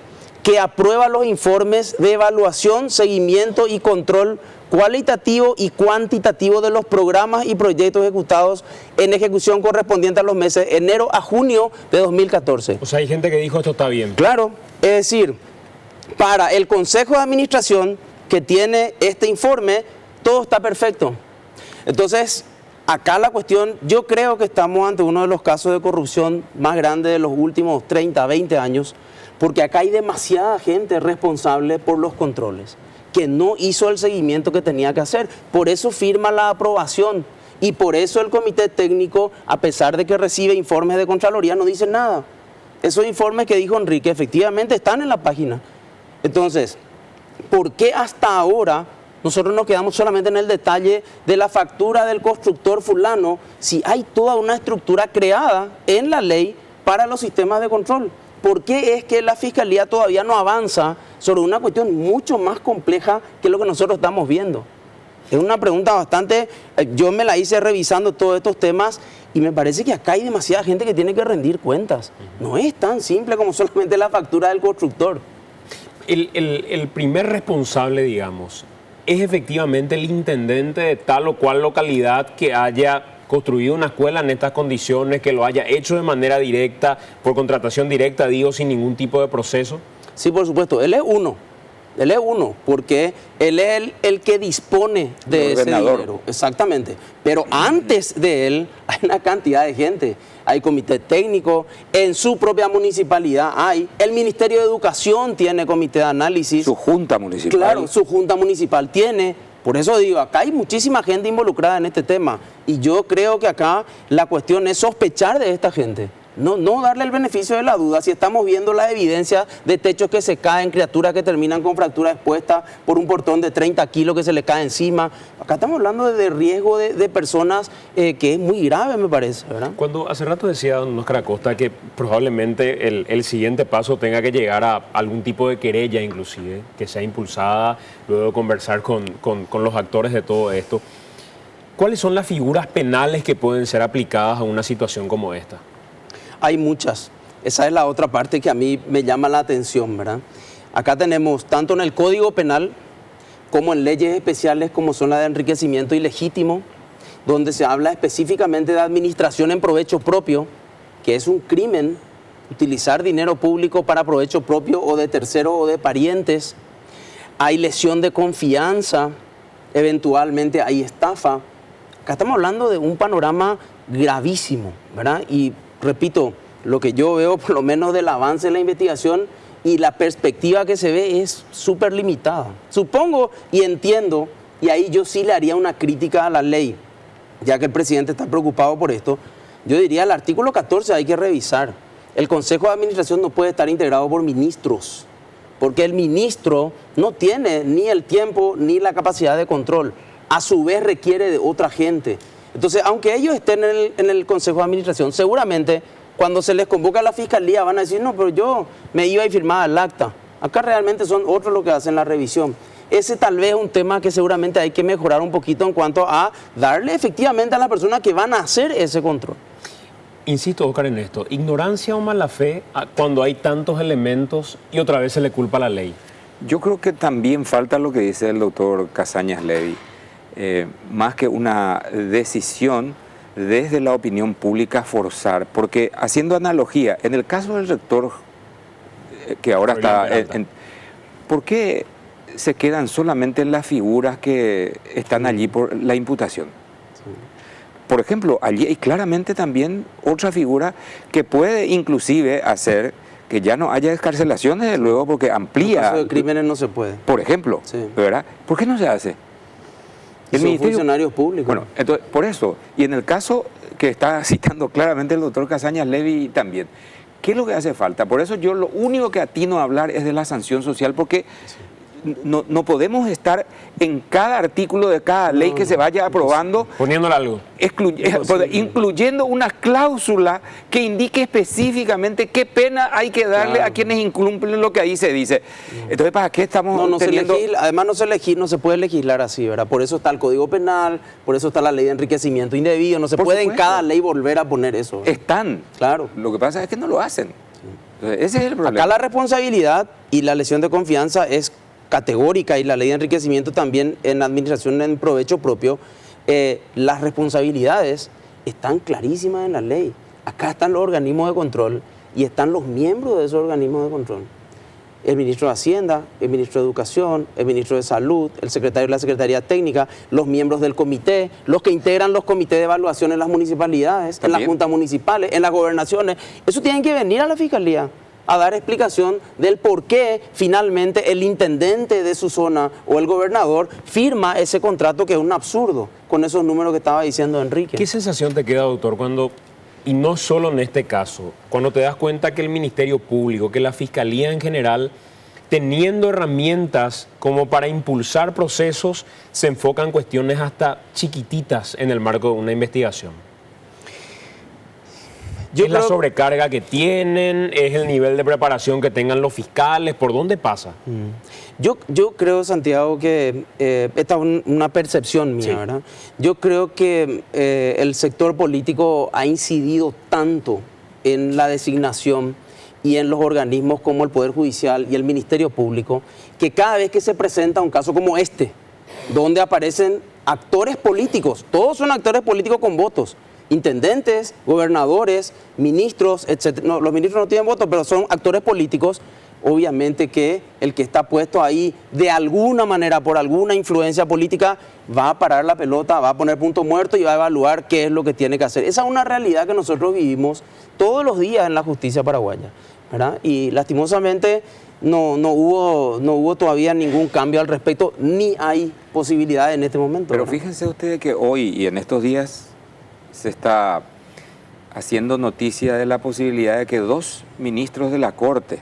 que aprueba los informes de evaluación, seguimiento y control cualitativo y cuantitativo de los programas y proyectos ejecutados en ejecución correspondiente a los meses de enero a junio de 2014. O sea, hay gente que dijo esto está bien. Claro, es decir, para el Consejo de Administración que tiene este informe, todo está perfecto. Entonces, acá la cuestión, yo creo que estamos ante uno de los casos de corrupción más grandes de los últimos 30, 20 años, porque acá hay demasiada gente responsable por los controles, que no hizo el seguimiento que tenía que hacer. Por eso firma la aprobación y por eso el comité técnico, a pesar de que recibe informes de Contraloría, no dice nada. Esos informes que dijo Enrique efectivamente están en la página. Entonces, ¿por qué hasta ahora nosotros nos quedamos solamente en el detalle de la factura del constructor fulano si hay toda una estructura creada en la ley para los sistemas de control? ¿Por qué es que la Fiscalía todavía no avanza sobre una cuestión mucho más compleja que lo que nosotros estamos viendo? Es una pregunta bastante, yo me la hice revisando todos estos temas y me parece que acá hay demasiada gente que tiene que rendir cuentas. No es tan simple como solamente la factura del constructor. El primer responsable, digamos, es efectivamente el intendente de tal o cual localidad que haya construido una escuela en estas condiciones, que lo haya hecho de manera directa, por contratación directa, digo, sin ningún tipo de proceso. Sí, por supuesto, él es uno, porque él es el que dispone de ese dinero. Exactamente, pero antes de él hay una cantidad de gente. Hay comité técnico, en su propia municipalidad hay, el Ministerio de Educación tiene comité de análisis. Su junta municipal. Claro, su junta municipal tiene. Por eso digo, acá hay muchísima gente involucrada en este tema y yo creo que acá la cuestión es sospechar de esta gente. No darle el beneficio de la duda. Si estamos viendo la evidencia de techos que se caen, criaturas que terminan con fractura expuesta por un portón de 30 kilos que se le cae encima. Acá estamos hablando de riesgo de personas que es muy grave, me parece, ¿verdad? Cuando hace rato decía don Oscar Acosta que probablemente el siguiente paso tenga que llegar a algún tipo de querella inclusive, que sea impulsada, luego de conversar con los actores de todo esto. ¿Cuáles son las figuras penales que pueden ser aplicadas a una situación como esta? Hay muchas. Esa es la otra parte que a mí me llama la atención, ¿verdad? Acá tenemos tanto en el Código Penal como en leyes especiales como son la de enriquecimiento ilegítimo, donde se habla específicamente de administración en provecho propio, que es un crimen utilizar dinero público para provecho propio o de terceros o de parientes. Hay lesión de confianza, eventualmente hay estafa. Acá estamos hablando de un panorama gravísimo, ¿verdad? Y repito, lo que yo veo por lo menos del avance en la investigación y la perspectiva que se ve es súper limitada. Supongo y entiendo, y ahí yo sí le haría una crítica a la ley, ya que el presidente está preocupado por esto, yo diría el artículo 14 hay que revisar. El Consejo de Administración no puede estar integrado por ministros, porque el ministro no tiene ni el tiempo ni la capacidad de control. A su vez requiere de otra gente. Entonces, aunque ellos estén en el Consejo de Administración, seguramente cuando se les convoca a la Fiscalía van a decir, no, pero yo me iba y firmaba el acta. Acá realmente son otros los que hacen la revisión. Ese tal vez es un tema que seguramente hay que mejorar un poquito en cuanto a darle efectivamente a las personas que van a hacer ese control. Insisto, Oscar, en esto. ¿Ignorancia o mala fe cuando hay tantos elementos y otra vez se le culpa a la ley? Yo creo que también falta lo que dice el doctor Casañas Levy. Más que una decisión desde la opinión pública forzar, porque haciendo analogía, en el caso del rector que ahora está, ¿por qué se quedan solamente las figuras que están allí por la imputación? Por ejemplo, allí hay claramente también otra figura que puede inclusive hacer que ya no haya excarcelación, desde luego, porque amplía. En caso de crímenes no se puede. Por ejemplo, sí. ¿Verdad? ¿Por qué no se hace? Son funcionarios públicos. Bueno, entonces, por eso, y en el caso que está citando claramente el doctor Casañas Levy también, ¿qué es lo que hace falta? Por eso yo lo único que atino a hablar es de la sanción social, porque no podemos estar en cada artículo de cada ley que se vaya aprobando poniéndole algo, incluyendo una cláusula que indique específicamente qué pena hay que darle a quienes incumplen lo que ahí se dice. Entonces, ¿para qué estamos teniendo...? Además no se puede legislar así, ¿verdad? Por eso está el Código Penal, por eso está la ley de enriquecimiento indebido, no se puede en cada ley volver a poner eso, ¿verdad? Están. Claro. Lo que pasa es que no lo hacen. Entonces, ese es el problema. Acá la responsabilidad y la lesión de confianza es categórica, y la ley de enriquecimiento también en administración en provecho propio. Las responsabilidades están clarísimas en la ley. Acá están los organismos de control y están los miembros de esos organismos de control. El ministro de Hacienda, el ministro de Educación, el ministro de Salud, el secretario de la Secretaría Técnica, los miembros del comité, los que integran los comités de evaluación en las municipalidades, en las juntas municipales, en las gobernaciones. Eso tienen que venir a la Fiscalía a dar explicación del por qué finalmente el intendente de su zona o el gobernador firma ese contrato, que es un absurdo, con esos números que estaba diciendo Enrique. ¿Qué sensación te queda, doctor, cuando, y no solo en este caso, cuando te das cuenta que el Ministerio Público, que la Fiscalía en general, teniendo herramientas como para impulsar procesos, se enfocan en cuestiones hasta chiquititas en el marco de una investigación? ¿Es la sobrecarga que tienen? ¿Es el nivel de preparación que tengan los fiscales? ¿Por dónde pasa? Yo creo, Santiago, que esta es una percepción mía, ¿verdad? Yo creo que el sector político ha incidido tanto en la designación y en los organismos como el Poder Judicial y el Ministerio Público, que cada vez que se presenta un caso como este, donde aparecen actores políticos, todos son actores políticos con votos, intendentes, gobernadores, ministros, etc. No, los ministros no tienen votos, pero son actores políticos. Obviamente que el que está puesto ahí de alguna manera, por alguna influencia política, va a parar la pelota, va a poner punto muerto y va a evaluar qué es lo que tiene que hacer. Esa es una realidad que nosotros vivimos todos los días en la justicia paraguaya, ¿verdad? Y lastimosamente no hubo todavía ningún cambio al respecto, ni hay posibilidad en este momento. Pero ¿verdad? fíjense ustedes que hoy y en estos días se está haciendo noticia de la posibilidad de que 2 ministros de la Corte,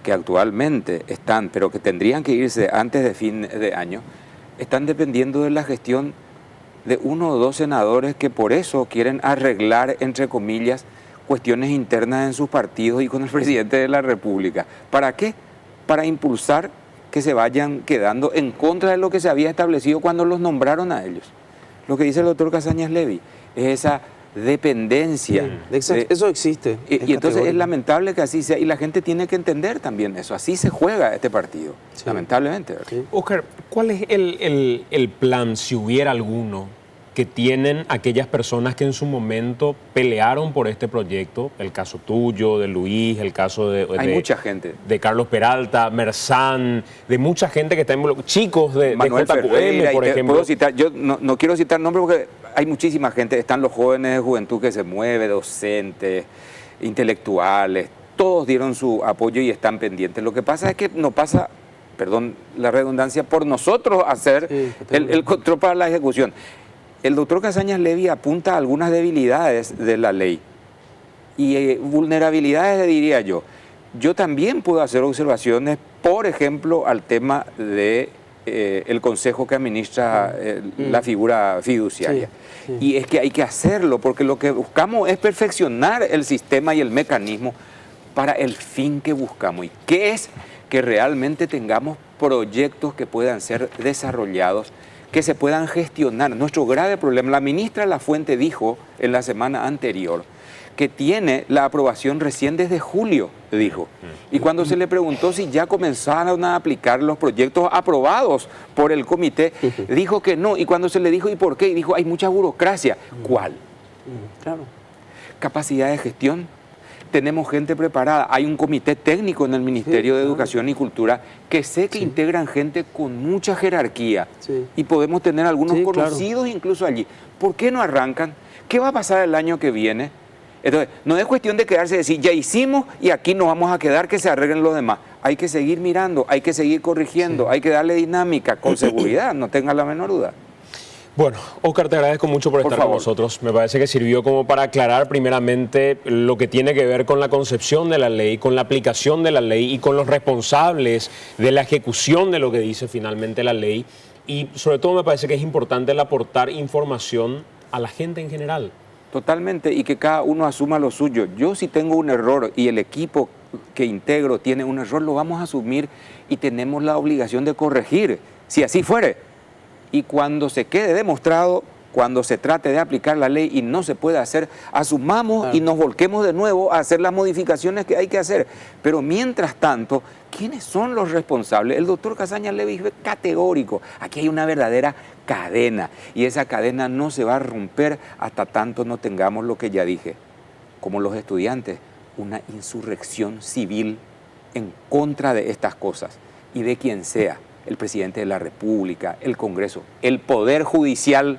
que actualmente están, pero que tendrían que irse antes de fin de año, están dependiendo de la gestión de 1 o 2 senadores que por eso quieren arreglar, entre comillas, cuestiones internas en sus partidos y con el presidente de la República. ¿Para qué? Para impulsar que se vayan quedando en contra de lo que se había establecido cuando los nombraron a ellos. Lo que dice el doctor Casañas Levy es esa dependencia. Eso existe. Y entonces es lamentable que así sea, y la gente tiene que entender también eso. Así se juega este partido, sí, lamentablemente. Sí. Óscar, ¿cuál es el plan, si hubiera alguno, que tienen aquellas personas que en su momento pelearon por este proyecto? El caso tuyo, de Luis, el caso Hay mucha gente. De Carlos Peralta, Merzán, de mucha gente que está involucrada, chicos de Manuel JQM, Ferreira, por ejemplo. Puedo citar, yo no quiero citar nombres porque hay muchísima gente. Están los jóvenes de juventud que se mueve, docentes, intelectuales, todos dieron su apoyo y están pendientes. Lo que pasa es que no pasa, perdón la redundancia, por nosotros hacer el control para la ejecución. El doctor Casañas Levy apunta a algunas debilidades de la ley y vulnerabilidades, diría yo. Yo también puedo hacer observaciones, por ejemplo, al tema de el consejo que administra la figura fiduciaria. Sí, sí. Y es que hay que hacerlo, porque lo que buscamos es perfeccionar el sistema y el mecanismo para el fin que buscamos. ¿Y qué es? Que realmente tengamos proyectos que puedan ser desarrollados, que se puedan gestionar. Nuestro grave problema, la ministra Lafuente dijo en la semana anterior que tiene la aprobación recién desde julio, dijo. Y cuando se le preguntó si ya comenzaron a aplicar los proyectos aprobados por el comité, dijo que no. Y cuando se le dijo ¿y por qué? Y dijo, hay mucha burocracia. ¿Cuál? Claro. Capacidad de gestión. Tenemos gente preparada. Hay un comité técnico en el Ministerio de Educación y Cultura que sé que integran gente con mucha jerarquía. Sí. Y podemos tener algunos conocidos incluso allí. ¿Por qué no arrancan? ¿Qué va a pasar el año que viene? Entonces, no es cuestión de quedarse y decir, ya hicimos y aquí nos vamos a quedar, que se arreglen los demás. Hay que seguir mirando, hay que seguir corrigiendo, hay que darle dinámica con seguridad, no tenga la menor duda. Bueno, Óscar, te agradezco mucho por estar con nosotros. Me parece que sirvió como para aclarar primeramente lo que tiene que ver con la concepción de la ley, con la aplicación de la ley y con los responsables de la ejecución de lo que dice finalmente la ley. Y sobre todo me parece que es importante el aportar información a la gente en general. Totalmente, y que cada uno asuma lo suyo. Yo si tengo un error y el equipo que integro tiene un error, lo vamos a asumir y tenemos la obligación de corregir, si así fuere. Y cuando se quede demostrado, cuando se trate de aplicar la ley y no se pueda hacer, asumamos y nos volquemos de nuevo a hacer las modificaciones que hay que hacer. Pero mientras tanto, ¿quiénes son los responsables? El doctor Casañas Levy es categórico. Aquí hay una verdadera cadena y esa cadena no se va a romper hasta tanto no tengamos lo que ya dije, como los estudiantes, una insurrección civil en contra de estas cosas y de quien sea. El presidente de la República, el Congreso, el Poder Judicial,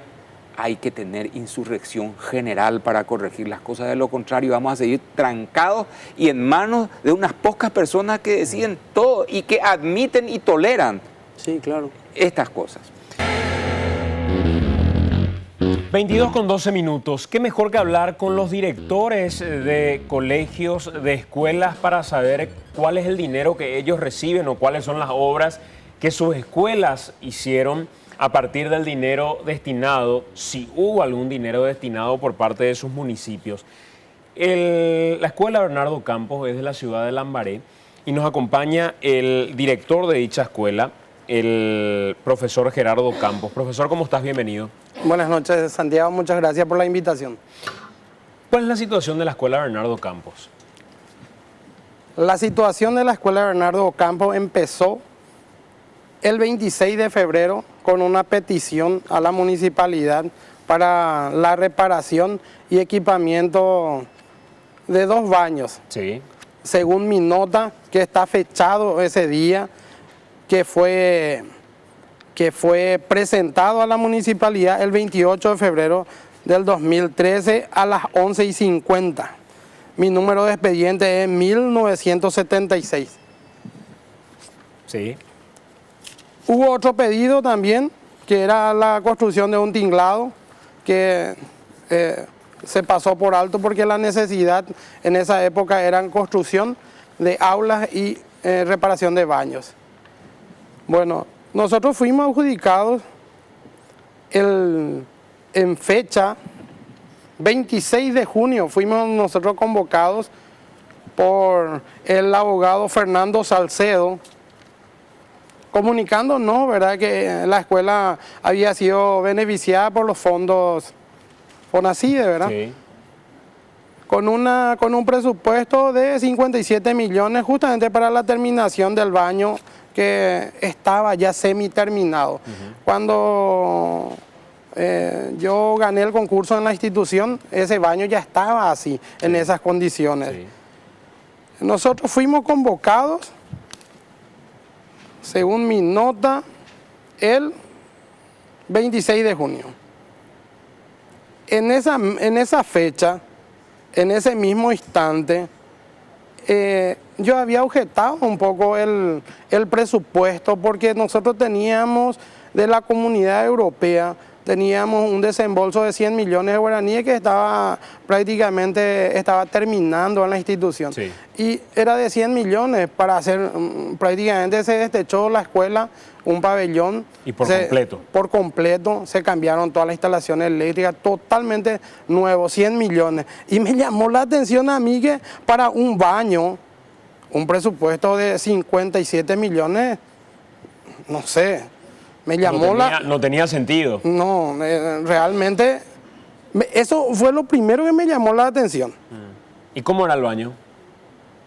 hay que tener insurrección general para corregir las cosas. De lo contrario, vamos a seguir trancados y en manos de unas pocas personas que deciden todo y que admiten y toleran estas cosas. 22:12 minutos. ¿Qué mejor que hablar con los directores de colegios, de escuelas, para saber cuál es el dinero que ellos reciben o cuáles son las obras que sus escuelas hicieron a partir del dinero destinado, si hubo algún dinero destinado por parte de sus municipios? La escuela Bernardo Campos es de la ciudad de Lambaré y nos acompaña el director de dicha escuela, el profesor Gerardo Campos. Profesor, ¿cómo estás? Bienvenido. Buenas noches, Santiago. Muchas gracias por la invitación. ¿Cuál es la situación de la escuela Bernardo Campos? La situación de la escuela Bernardo Campos empezó el 26 de febrero con una petición a la municipalidad para la reparación y equipamiento de 2 baños. Sí. Según mi nota, que está fechado ese día, que fue presentado a la municipalidad el 28 de febrero del 2013 a las 11:50. Mi número de expediente es 1976. Sí. Hubo otro pedido también, que era la construcción de un tinglado, que se pasó por alto porque la necesidad en esa época era construcción de aulas y reparación de baños. Bueno, nosotros fuimos adjudicados en fecha 26 de junio, fuimos nosotros convocados por el abogado Fernando Salcedo, comunicándonos, ¿verdad?, que la escuela había sido beneficiada por los fondos FONACIDE, ¿verdad? Sí. Con un presupuesto de 57 millones justamente para la terminación del baño que estaba ya semi-terminado. Cuando yo gané el concurso en la institución, ese baño ya estaba así, en esas condiciones. Sí. Nosotros fuimos convocados, según mi nota, el 26 de junio. En esa fecha, en ese mismo instante, yo había objetado un poco el presupuesto porque nosotros teníamos de la Comunidad Europea, teníamos un desembolso de 100 millones de guaraníes que estaba terminando en la institución. Sí. Y era de 100 millones para hacer, prácticamente se destechó la escuela, un pabellón. Y por completo. Por completo, se cambiaron todas las instalaciones eléctricas, totalmente nuevo, 100 millones. Y me llamó la atención a mí que para un baño, un presupuesto de 57 millones, no sé, me llamó No tenía sentido. No, realmente, eso fue lo primero que me llamó la atención. ¿Y cómo era el baño?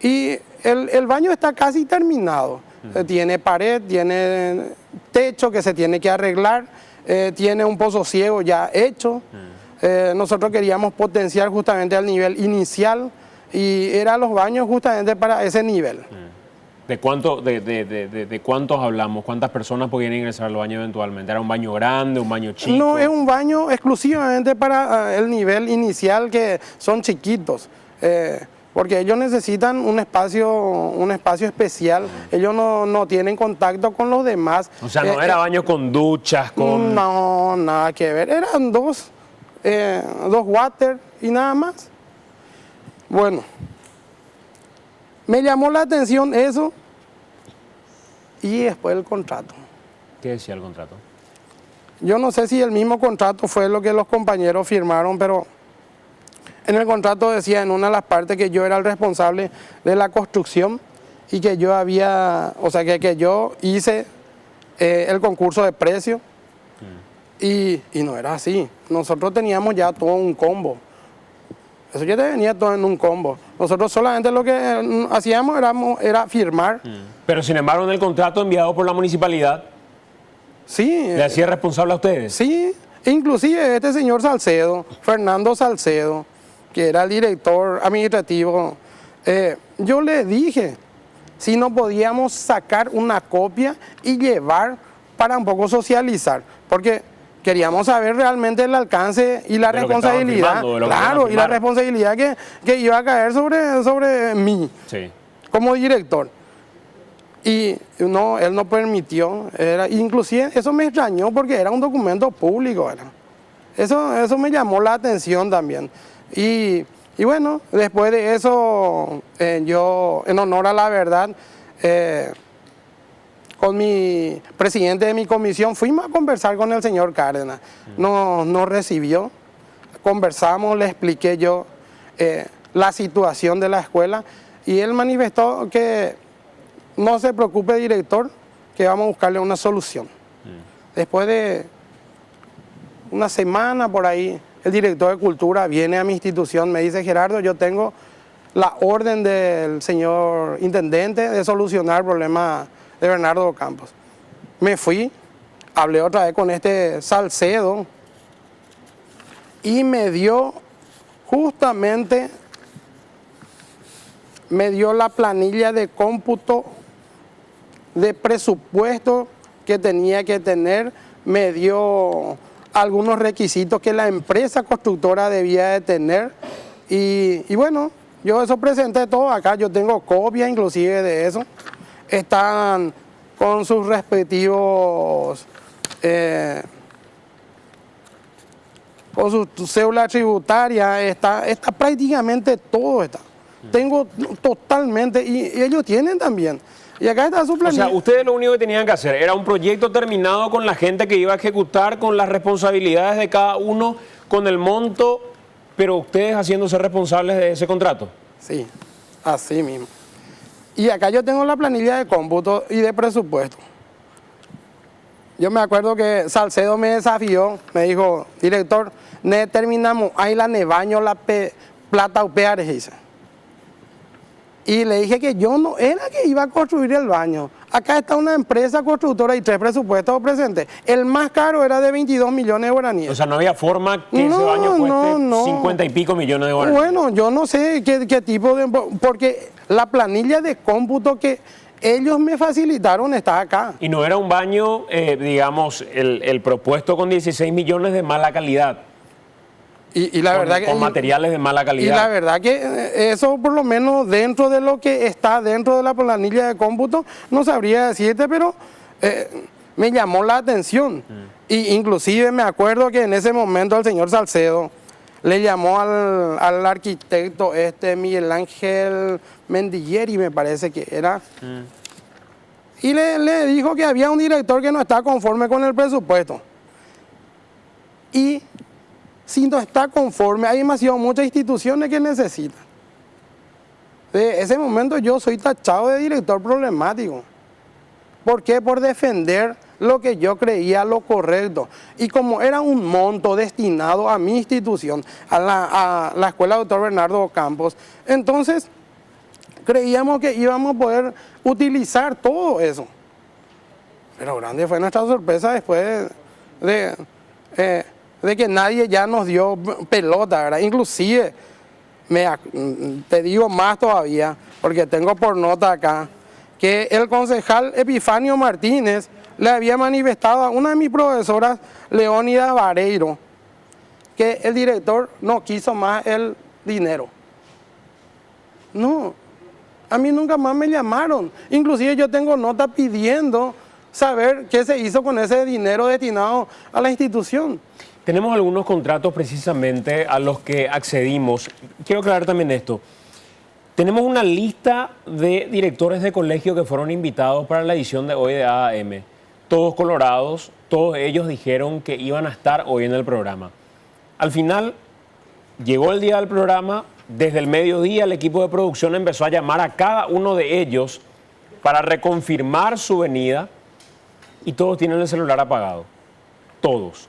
Y el baño está casi terminado. Tiene pared, tiene techo que se tiene que arreglar, tiene un pozo ciego ya hecho. Nosotros queríamos potenciar justamente al nivel inicial y eran los baños justamente para ese nivel. ¿De cuántos hablamos? ¿Cuántas personas podían ingresar al baño eventualmente? ¿Era un baño grande, un baño chico? No, es un baño exclusivamente para el nivel inicial, que son chiquitos. Porque ellos necesitan un espacio especial. Ellos no tienen contacto con los demás. O sea, no era baño con duchas, con... No, nada que ver. Eran dos water y nada más. Bueno, me llamó la atención eso y después el contrato. ¿Qué decía el contrato? Yo no sé si el mismo contrato fue lo que los compañeros firmaron, pero en el contrato decía en una de las partes que yo era el responsable de la construcción y que yo que yo hice el concurso de precios y no era así. Nosotros teníamos ya todo un combo. Eso ya venía todo en un combo. Nosotros solamente lo que hacíamos era firmar. Pero sin embargo en el contrato enviado por la municipalidad, sí, ¿le hacía responsable a ustedes? Sí, inclusive este señor Salcedo, Fernando Salcedo, que era el director administrativo, yo le dije si no podíamos sacar una copia y llevar para un poco socializar, porque queríamos saber realmente el alcance y la responsabilidad, claro, y la responsabilidad que iba a caer sobre mí, sí, como director. Y no, él no permitió, inclusive eso me extrañó porque era un documento público, eso me llamó la atención también. Y bueno, después de eso, yo, en honor a la verdad, con mi presidente de mi comisión, fuimos a conversar con el señor Cárdenas. Nos recibió, conversamos, le expliqué yo la situación de la escuela y él manifestó que no se preocupe, director, que vamos a buscarle una solución. Después de una semana por ahí, el director de Cultura viene a mi institución, me dice: Gerardo, yo tengo la orden del señor intendente de solucionar el problema de Bernardo Campos. Me fui, hablé otra vez con este Salcedo y me dio la planilla de cómputo de presupuesto que tenía que tener, me dio algunos requisitos que la empresa constructora debía de tener y bueno, yo eso presenté todo acá, yo tengo copia inclusive de eso, están con sus respectivos con su cédula tributaria, está prácticamente todo está. Tengo totalmente, y ellos tienen también. Y acá está su O planilla. sea, ustedes lo único que tenían que hacer era un proyecto terminado con la gente que iba a ejecutar, con las responsabilidades de cada uno, con el monto, pero ustedes haciéndose responsables de ese contrato. Sí, así mismo. Y acá yo tengo la planilla de cómputo y de presupuesto. Yo me acuerdo que Salcedo me desafió, me dijo, director, ne terminamos, ahí la nebaño, la plata upeares, dice. Y le dije que yo no era que iba a construir el baño. Acá está una empresa constructora y 3 presupuestos presentes. El más caro era de 22 millones de guaraníes. O sea, no había forma que ese No, baño cueste no. 50 y pico millones de guaraníes. Bueno, yo no sé qué tipo de... Porque la planilla de cómputo que ellos me facilitaron está acá. Y no era un baño, digamos, el propuesto con 16 millones de mala calidad. Y la verdad que... Con materiales de mala calidad. Y la verdad que eso por lo menos dentro de lo que está dentro de la planilla de cómputo, no sabría decirte, pero me llamó la atención. Y inclusive me acuerdo que en ese momento el señor Salcedo le llamó al arquitecto Miguel Ángel Mendilleri, me parece que era, y le dijo que había un director que no está conforme con el presupuesto. Y si no está conforme, hay demasiado muchas instituciones que necesitan. De ese momento yo soy tachado de director problemático. ¿Por qué? Por defender lo que yo creía lo correcto. Y como era un monto destinado a mi institución, a la Escuela Doctor Bernardo Campos, entonces creíamos que íbamos a poder utilizar todo eso. Pero grande fue nuestra sorpresa después de que nadie ya nos dio pelota, ¿verdad? Inclusive, te digo más todavía, porque tengo por nota acá, que el concejal Epifanio Martínez le había manifestado a una de mis profesoras, Leónida Vareiro, que el director no quiso más el dinero. No, a mí nunca más me llamaron. Inclusive yo tengo nota pidiendo saber qué se hizo con ese dinero destinado a la institución. Tenemos algunos contratos precisamente a los que accedimos. Quiero aclarar también esto. Tenemos una lista de directores de colegio que fueron invitados para la edición de hoy de AAM. Todos colorados, todos ellos dijeron que iban a estar hoy en el programa. Al final, llegó el día del programa, desde el mediodía el equipo de producción empezó a llamar a cada uno de ellos para reconfirmar su venida y todos tienen el celular apagado. Todos.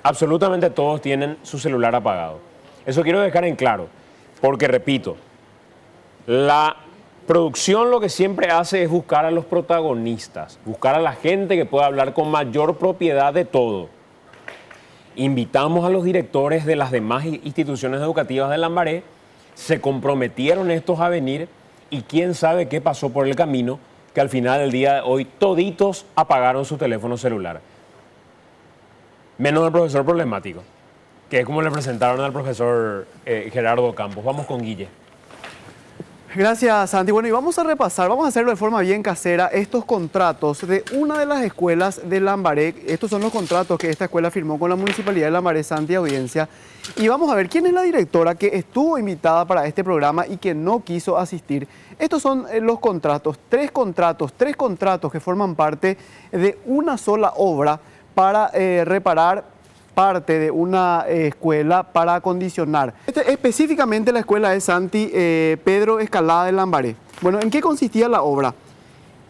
Absolutamente todos tienen su celular apagado. Eso quiero dejar en claro, porque repito, la producción lo que siempre hace es buscar a los protagonistas, buscar a la gente que pueda hablar con mayor propiedad de todo. Invitamos a los directores de las demás instituciones educativas de Lambaré, se comprometieron estos a venir y quién sabe qué pasó por el camino, que al final del día de hoy toditos apagaron su teléfono celular. Menos el profesor problemático, que es como le presentaron al profesor Gerardo Campos. Vamos con Guille. Gracias, Santi. Bueno, y vamos a repasar, vamos a hacerlo de forma bien casera, estos contratos de una de las escuelas de Lambaré. Estos son los contratos que esta escuela firmó con la Municipalidad de Lambaré, Santi, audiencia. Y vamos a ver quién es la directora que estuvo invitada para este programa y que no quiso asistir. Estos son los contratos, tres contratos que forman parte de una sola obra para reparar parte de una escuela para acondicionar. Específicamente la escuela es Santi Pedro Escalada de Lambaré. Bueno, ¿en qué consistía la obra?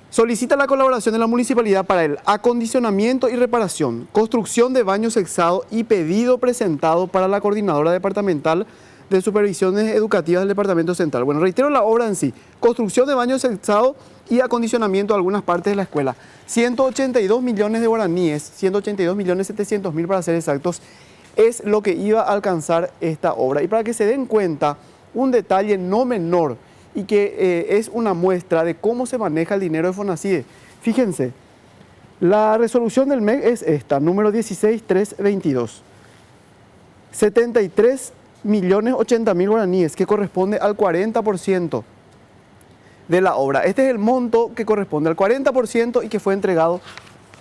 Solicita la colaboración de la municipalidad para el acondicionamiento y reparación, construcción de baños sexados y pedido presentado para la coordinadora departamental de supervisiones educativas del departamento central. Bueno, reitero la obra en sí, construcción de baños sexados y acondicionamiento de algunas partes de la escuela. 182 millones de guaraníes, 182 millones 700 mil para ser exactos, es lo que iba a alcanzar esta obra. Y para que se den cuenta, un detalle no menor y que es una muestra de cómo se maneja el dinero de FONACIDE. Fíjense, la resolución del MEC es esta, número 16322. 73 millones 80 mil guaraníes, que corresponde al 40% de la obra. Este es el monto que corresponde al 40% y que fue entregado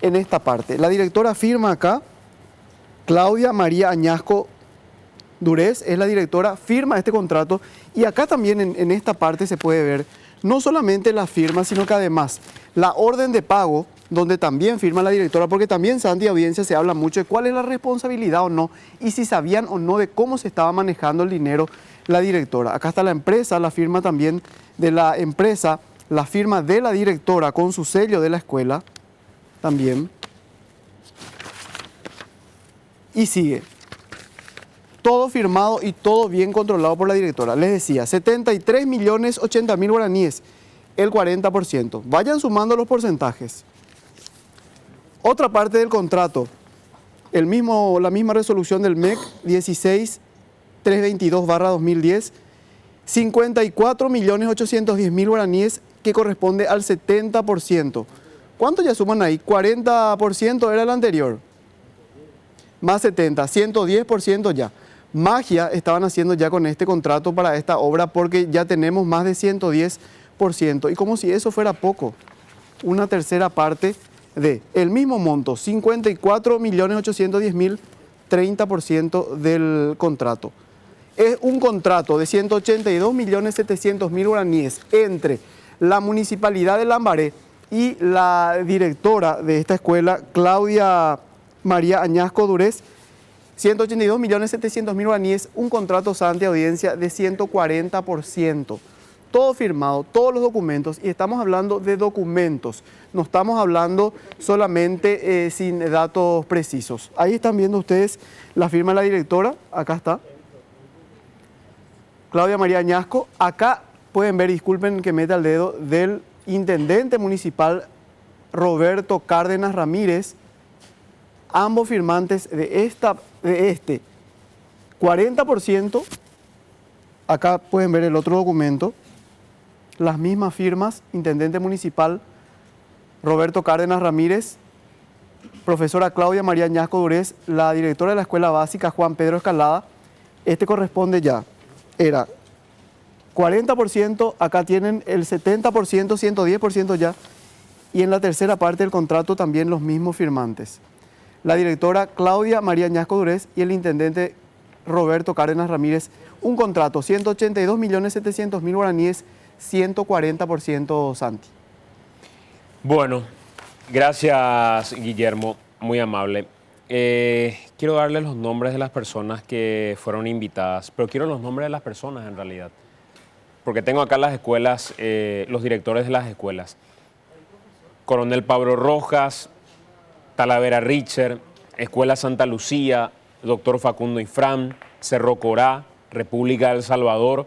en esta parte. La directora afirma acá Claudia María Añasco Durez es la directora, firma este contrato y acá también en esta parte se puede ver no solamente la firma, sino que además la orden de pago, donde también firma la directora, porque también, Santi, audiencia, se habla mucho de cuál es la responsabilidad o no y si sabían o no de cómo se estaba manejando el dinero la directora. Acá está la empresa, la firma también de la empresa, la firma de la directora con su sello de la escuela también. Y sigue. Todo firmado y todo bien controlado por la directora. Les decía, 73.080.000 guaraníes, el 40%. Vayan sumando los porcentajes. Otra parte del contrato, la misma resolución del MEC 16322/2010, 54.810.000 guaraníes que corresponde al 70%. ¿Cuánto ya suman ahí? 40% era el anterior. Más 70, 110% ya. Magia estaban haciendo ya con este contrato para esta obra porque ya tenemos más de 110%. Y como si eso fuera poco, una tercera parte de el mismo monto, 54.810.000, 30% del contrato. Es un contrato de 182.700.000 guaraníes entre la Municipalidad de Lambaré y la directora de esta escuela, Claudia María Añasco Durez, 182.700.000 guaraníes, un contrato, Santi, audiencia de 140%. Todo firmado, todos los documentos, y estamos hablando de documentos, no estamos hablando solamente sin datos precisos. Ahí están viendo ustedes la firma de la directora, acá está, Claudia María Añasco. Acá pueden ver, disculpen que meta el dedo, del intendente municipal Roberto Cárdenas Ramírez, ambos firmantes de este 40%, acá pueden ver el otro documento, las mismas firmas, intendente municipal Roberto Cárdenas Ramírez, profesora Claudia María Añasco Durez, la directora de la escuela básica Juan Pedro Escalada. Este corresponde ya, era 40%, acá tienen el 70%, 110% ya, y en la tercera parte del contrato también los mismos firmantes. La directora Claudia María Añasco Durez y el intendente Roberto Cárdenas Ramírez, un contrato, 182.700.000 guaraníes, 140%, Santi. Bueno, gracias, Guillermo, muy amable. Quiero darle los nombres de las personas que fueron invitadas, pero quiero los nombres de las personas en realidad, porque tengo acá las escuelas, los directores de las escuelas. Coronel Pablo Rojas, Talavera Richard, Escuela Santa Lucía, Doctor Facundo Ifrán, Cerro Corá, República del Salvador,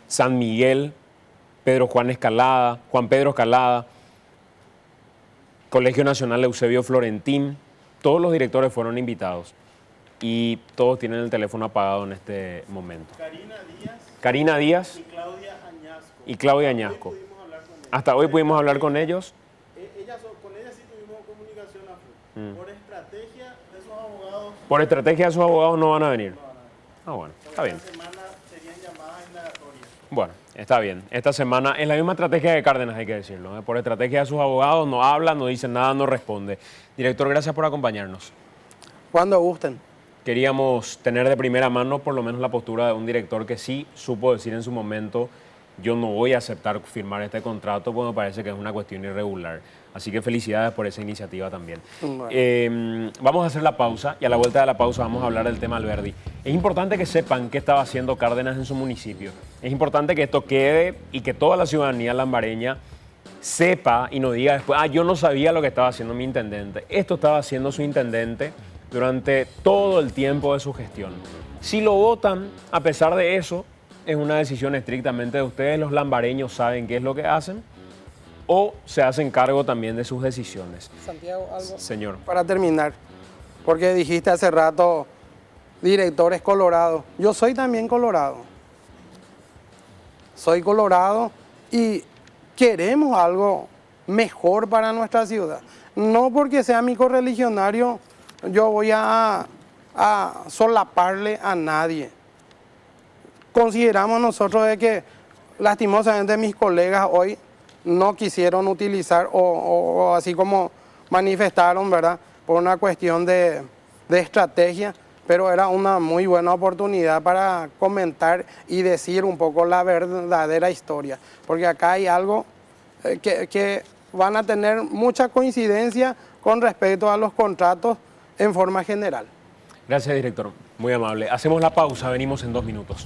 San Miguel, Juan Pedro Escalada, Colegio Nacional Eusebio Florentín. Todos los directores fueron invitados y todos tienen el teléfono apagado en este momento. Karina Díaz y Claudia Añasco. Hasta hoy pudimos hablar con ellos. Con ellas sí tuvimos comunicación a full. Por estrategia de esos abogados. Por estrategia de sus abogados no van a venir. Ah, bueno, está bien. Esta semana serían llamadas indagatorias. Bueno, está bien. Esta semana es la misma estrategia de Cárdenas, hay que decirlo. Por estrategia de sus abogados no hablan, no dicen nada, no responde. Director, gracias por acompañarnos. Cuando gusten. Queríamos tener de primera mano por lo menos la postura de un director que sí supo decir en su momento: yo no voy a aceptar firmar este contrato porque me parece que es una cuestión irregular. Así que felicidades por esa iniciativa también. Bueno. Vamos a hacer la pausa y a la vuelta de la pausa vamos a hablar del tema Alberdi. Es importante que sepan qué estaba haciendo Cárdenas en su municipio. Es importante que esto quede y que toda la ciudadanía lambareña sepa y no diga después: yo no sabía lo que estaba haciendo mi intendente. Esto estaba haciendo su intendente durante todo el tiempo de su gestión. Si lo votan, a pesar de eso, es una decisión estrictamente de ustedes. Los lambareños saben qué es lo que hacen o se hacen cargo también de sus decisiones. Santiago, algo. Señor. Para terminar, porque dijiste hace rato directores colorados. Yo soy también colorado. Soy colorado y queremos algo mejor para nuestra ciudad. No porque sea mi correligionario, yo voy a solaparle a nadie. Consideramos nosotros de que lastimosamente mis colegas hoy no quisieron utilizar o así como manifestaron, ¿verdad? Por una cuestión de de estrategia, pero era una muy buena oportunidad para comentar y decir un poco la verdadera historia, porque acá hay algo que van a tener mucha coincidencia con respecto a los contratos en forma general. Gracias, director. Muy amable. Hacemos la pausa, venimos en 2 minutos.